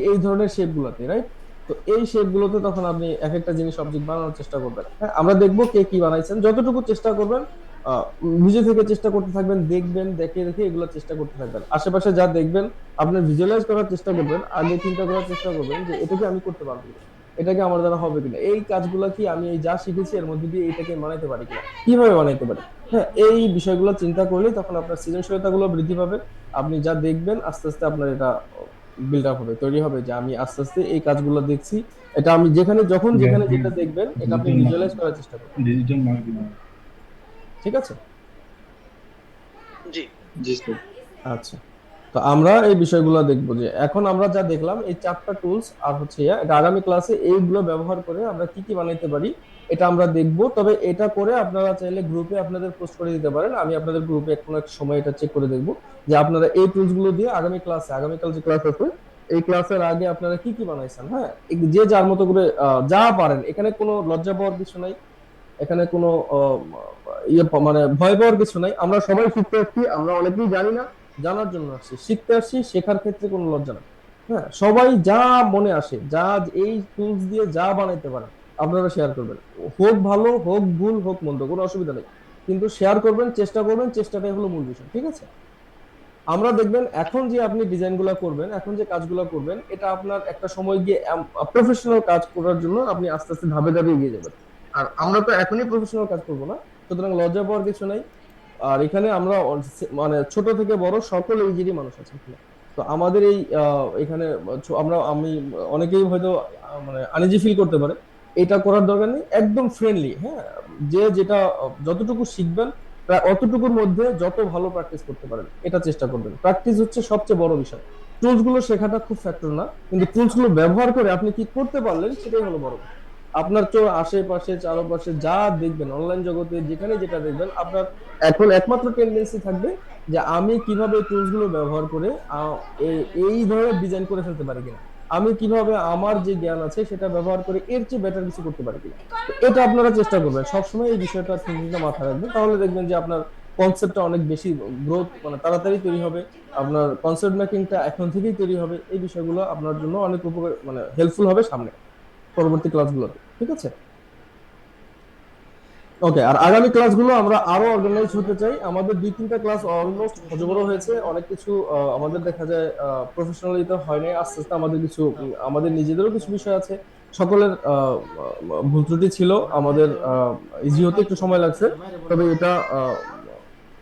এই ধরনের শেপ গুলোতে, রাইট? তো এই শেপ গুলোতে তখন আপনি এক একটা জিনিস অবজেক্ট বানানোর চেষ্টা করবেন। হ্যাঁ, আমরা দেখবো কে কি বানাইছেন, যতটুকু চেষ্টা করবেন নিজে থেকে চেষ্টা করতে থাকবেন, দেখবেন, দেখে দেখে এগুলো চেষ্টা করতে থাকবেন। আশেপাশে যা দেখবেন আপনি ভিজুয়ালাইজ করার চেষ্টা করবেন, আগে চিন্তা করার চেষ্টা করবেন যে এটাকে আমি করতে পারবো কিনা, এটাকে আমার দ্বারা হবে কিনা, এই কাজগুলো কি আমি এই যা শিখেছি এর মধ্যে দিয়ে এটাকে বানাইতে পারি কিনা, কিভাবে বানাইতে পারি। হ্যাঁ, এই বিষয়গুলো চিন্তা করলে তখন আপনার সৃজনশীলতা গুলো বৃদ্ধি পাবে। আপনি যা দেখবেন আস্তে আস্তে আপনার এটা বিল্ড আপ হবে, তৈরি হবে, যে আমি আস্তে আস্তে এই কাজগুলো দেখছি, এটা আমি যেখানে যেখানে যেটা দেখবেন এটা আপনি ভিজুয়ালাইজ করার চেষ্টা করবেন। Digital marketing. ঠিক আছে? জি জি স্যার। আচ্ছা, তো আমরা এই বিষয়গুলো দেখবো। যে এখন আমরা যা দেখলাম এই চারটা টুলস আর হচ্ছে এটা আগামী ক্লাসে এইগুলো ব্যবহার করে আমরা কি কি বানাইতে পারি এটা আমরা দেখবো। তবে এটা করে আপনারা চাইলে গ্রুপে আপনাদের পোস্ট করে দিতে পারেন, আমি আপনাদের গ্রুপে কোনো এক সময় এটা চেক করে দেখবো যে আপনারা এই টুলস গুলো দিয়ে আগামীকাল যে ক্লাস আছে এই ক্লাসের আগে আপনারা কি কি বানাইছেন। হ্যাঁ, যে যার মতো করে যা পারেন, এখানে কোনো লজ্জা পাওয়ার কিছু নাই, এখানে কোনো মানে ভয় পাওয়ার কিছু নাই। আমরা সবাই শিখতে আসছি, আমরা অনেকেই জানি না, জানার জন্য আসছি, শিখতে আসছি, শেখার ক্ষেত্রে কোনো লজ্জা নাই। হ্যাঁ, সবাই যা মনে আসে, যা এই টুলস দিয়ে যা বানাইতে পারেন আপনারা শেয়ার করবেন, হোক ভালো হোক ভুল হোক মন্দ, কোনো অসুবিধা নেই, কিন্তু শেয়ার করবেন, চেষ্টা করবেন, চেষ্টাটাই হলো মূল বিষয়। ঠিক আছে? আমরা দেখবেন এখন যে আপনি ডিজাইন গুলা করবেন, এখন যে কাজগুলো করবেন, এটা আপনার একটা সময় গিয়ে প্রফেশনাল কাজ করার জন্য আপনি আস্তে আস্তে ধাপে ধাপে এগিয়ে যাবেন। আর আমরা তো এখনই প্রফেশনাল কাজ করবো না, সুতরাং লজ্জা পাওয়ার কিছু নাই। আর এখানে আমরা মানে ছোট থেকে বড় সকল এইজেরই মানুষ আছে এখানে। তো আমাদের এই এখানে আমি অনেকেই হয়তো মানে আনইজি ফিল করতে পারে, এটা করার দরকার নেই, একদম ফ্রেন্ডলি। হ্যাঁ, যে যেটা যতটুকু শিখবেন প্রায় অতটুকুর মধ্যে যত ভালো প্র্যাকটিস করতে পারেন এটা চেষ্টা করবেন। প্র্যাকটিস হচ্ছে সবচেয়ে বড় বিষয়। টুলস গুলো শেখাটা খুব ফ্যাক্টর না, কিন্তু টুলস গুলো ব্যবহার করে আপনি কি করতে পারলেন সেটাই হলো বড় বিষয়। আপনার তো আশেপাশে চারপাশে যা দেখবেন, অনলাইন জগতে যেখানে যেটা দেখবেন, আপনার এখন একমাত্র টেন্ডেন্সি থাকবে যে আমি কিভাবে টুলস গুলো ব্যবহার করে এই ধরনের ডিজাইন করে ফেলতে পারি কিনা, আমি কিভাবে আমার যে জ্ঞান আছে সেটা ব্যবহার করে এর চেয়ে বেটার কিছু করতে পারি কিনা। এটা আপনারা চেষ্টা করবেন সবসময়, এই বিষয়টা থিঙ্কিংটা মাথায় রাখবেন, তাহলে দেখবেন যে আপনার কনসেপ্টটা অনেক বেশি গ্রোথ মানে তাড়াতাড়ি তৈরি হবে, আপনার কনসেপ্ট মেকিংটা এখন থেকেই তৈরি হবে। এই বিষয়গুলো আপনার জন্য অনেক উপকার মানে হেল্পফুল হবে সামনে পরবর্তী ক্লাসগুলোতে। ঠিক আছে? ওকে, আর আগামী ক্লাসগুলো আমরা আরো অর্গানাইজ হতে চাই। আমাদের 2-3টা ক্লাস অলমোস্ট হজবড় হয়েছে, অনেক কিছু আমাদের দেখা যায় প্রফেশনালিতে হয় নাই। আস্তে আস্তে আমাদের কিছু আমাদের নিজেদেরও কিছু বিষয় আছে, সকলের ভুল ত্রুটি ছিল, আমাদের ইজি হতে একটু সময় লাগছে। তবে এটা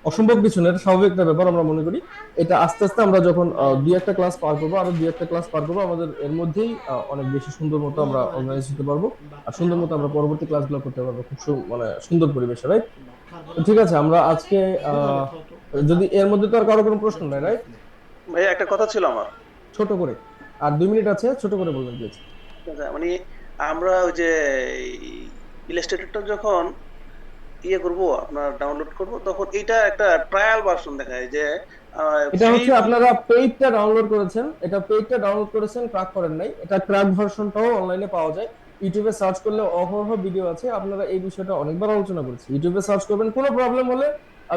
অসম্ভব কিছু না, এটা স্বাভাবিক একটা ব্যাপার আমরা মনে করি। এটা আস্তে আস্তে আমরা যখন 2-1টা ক্লাস পার করবো, আরো 2-1টা ক্লাস পার করবো, আমাদের এর মধ্যেই অনেক বেশি সুন্দর মতো আমরা অর্গানাইজ হতে পারবো, আর সুন্দর মতো আমরা পরবর্তী ক্লাসগুলো করতে পারবো খুব মানে সুন্দর পরিবেশে, রাইট? ঠিক আছে, আমরা আজকে যদি এর মধ্যে তো আর কারো কোনো প্রশ্ন নাই, রাইট? ভাই একটা কথা ছিল আমার, ছোট করে, আর 2 মিনিট আছে, ছোট করে বলবেন প্লিজ। মানে আমরা ওই যে ইলাস্ট্রেটরটা যখন ইয়ে করব, আপনার ডাউনলোড করব, তখন এটা একটা ট্রায়াল ভার্সন দেখায় যে এটা ফ্রি। হচ্ছে আপনারা পেইডটা ডাউনলোড করেছেন, এটা পেইডটা ডাউনলোড করেছেন, ক্র্যাক করেন নাই। এটা ক্র্যাক ভার্সনটাও অনলাইনে পাওয়া যায়। ইউটিউবে সার্চ করলে অহরহ ভিডিও আছে, আপনারা এই বিষয়টা অনেকবার আলোচনা করেছি। ইউটিউবে সার্চ করবেন, কোনো প্রবলেম হলে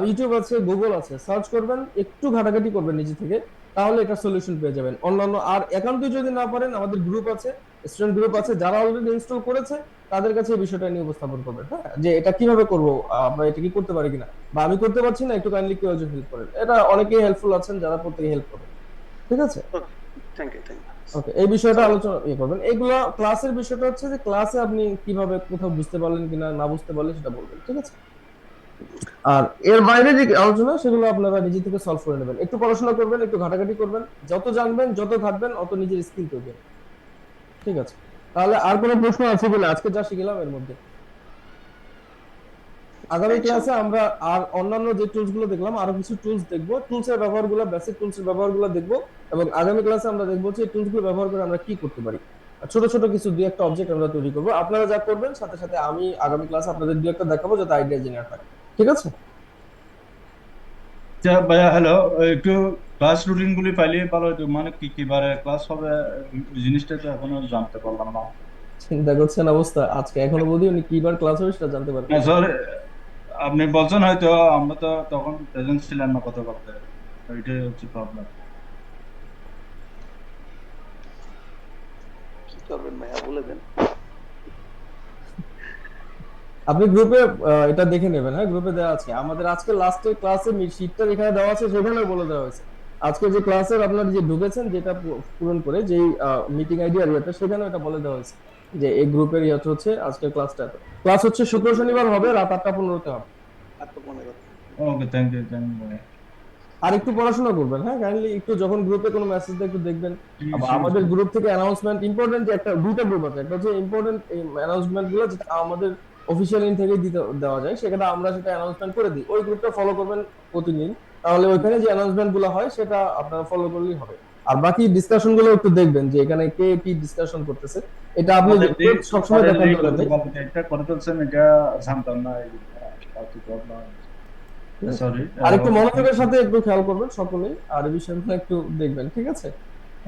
ইউটিউব আছে, গুগল আছে, সার্চ করবেন, একটু ঘাটাঘাটি করবেন নিজে থেকে, তাহলে এটা সলিউশন পেয়ে যাবেন। অন্যান্য আর একান্তই যদি না পারেন, আমাদের গ্রুপ আছে, স্টুডেন্ট গ্রুপ আছে, যারা অলরেডি ইনস্টল করেছে তাদের কাছে এই বিষয়টা নিয়ে উপস্থাপন করবেন, হ্যাঁ, যে এটা কিভাবে করবো, আমরা এটা কি করতে পারি কিনা, বা আমি করতে পারছি না, একটু কাইন্ডলি কেউ একজন হেল্প করেন। এটা অনেকেই হেল্পফুল আছেন যারা প্রত্যেকে হেল্প করবেন, ঠিক আছে? Thank you, thank you. Okay, এই বিষয়টা আলোচনা করবেন। এগুলো ক্লাসের বিষয়টা হচ্ছে যে ক্লাসে আপনি কিভাবে কোথাও বুঝতে পারলেন কিনা, না বুঝতে পারলে সেটা বলবেন, ঠিক আছে? আর এর বাইরে যে আলোচনা সেগুলো আপনারা নিজে থেকে সলভ করে নেবেন। একটু পড়াশোনা করবেন, একটু ঘাটাঘাটি করবেন, যত জানবেন যত ঘাটবেন অত নিজের স্কিল করবেন, ঠিক আছে? তাহলে আর কোনো প্রশ্ন আছে কিনা আজকে যা শিখলাম এর মধ্যে? আগামী ক্লাসে আমরা আর অন্যান্য যে টুলস গুলো দেখলাম, আরো কিছু টুলস দেখবো, টুলস এর ব্যবহারগুলো, বেসিক টুলস এর ব্যবহারগুলো দেখবো, এবং আগামী ক্লাসে আমরা দেখবো যে টুলস গুলো ব্যবহার করে আমরা কি করতে পারি। ছোট ছোট কিছু দুই একটা অবজেক্ট আমরা তৈরি করবো। আপনারা যা করবেন সাথে সাথে আমি আগামী ক্লাসে আপনাদের দুই একটা দেখাবো, যাতে আইডিয়া জেনারেট হয়, ঠিক আছে? আচ্ছা ভাইয়া, হ্যালো, একটু ক্লাস রুটিন গুলি পাইলে ভালো হতো, মানে কি কি বারে ক্লাস হবে ওই জিনিসটা তো এখনো জানতে পারলাম না। চিন্তা করছেন অবস্থা, আজকে এখনো বলি উনি কিবার ক্লাস হবে সেটা জানতে পারবেন। স্যার, আপনি বলছেন হয়তো, আমরা তো তখন প্রেজেন্ট ছিলাম না কত করতে, ওইটাই হচ্ছে প্রবলেম। কি করবেন ভাইয়া, বলে দেন। আপনি গ্রুপে এটা দেখে নেবেন, হ্যাঁ, গ্রুপে দেওয়া আছে। আমাদের আজকে লাস্টে ক্লাসে শীটটা এখানে দেওয়া আছে, সেখানে বলে দেওয়া হয়েছে আজকে যে ক্লাসের আপনারা যে ঢুকেছেন, যেটা পূরণ করে যেই মিটিং আইডি আর ইয়েটা, সেখানে এটা বলে দেওয়া হয়েছে যে এই গ্রুপের ইয়েটা হচ্ছে আজকের ক্লাসটা। ক্লাস হচ্ছে শুক্র শনিবার হবে, রাত 8টা 15-তে হবে। ওকে, থ্যাংক ইউ, থ্যাংক ইউ ভাইয়া। আর একটু পড়াশোনা করবেন, হ্যাঁ, কাইন্ডলি একটু যখন গ্রুপে কোনো মেসেজ দেয় একটু দেখবেন। আমাদের গ্রুপ থেকে অ্যানাউন্সমেন্ট ইম্পর্টেন্ট, যে একটা দুইটা গ্রুপ আছে, একটা হচ্ছে ইম্পর্টেন্ট অ্যানাউন্সমেন্ট গুলো যেটা আমাদের অফিসিয়াল ইন থেকে দিতে দেওয়া যায়, সেটা আমরা সেটা অ্যানাউন্সমেন্ট করে দিই। ওই গ্রুপটা ফলো করবেন প্রতিদিন, তাহলে ওইখানে যে অ্যানাউন্সমেন্ট গুলো হয় সেটা আপনারা ফলো করলেই হবে। আর বাকি ডিসকাশন গুলো একটু দেখবেন যে এখানে কে কি ডিসকাশন করতেছে, এটা আপনি সবসময় দেখার দরকার নেই। এটা করে ফেলছেন, এটা জানতাম না। সরি, আর একটু মনোযোগের সাথে একটু খেয়াল করবেন সকলেই, আর এই বিষয়গুলো একটু দেখবেন, ঠিক আছে?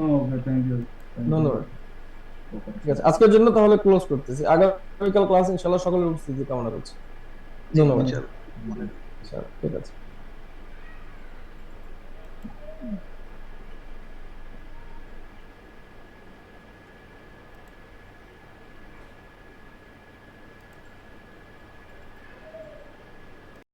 ওকে, থ্যাংক ইউ, ধন্যবাদ। ঠিক আছে, আজকের জন্য তাহলে ক্লোজ করতেছি। আগামীকাল ক্লাস ইনশাআল্লাহ সকলের উপস্থিতি কামনা করছি। ধন্যবাদ। ঠিক আছে।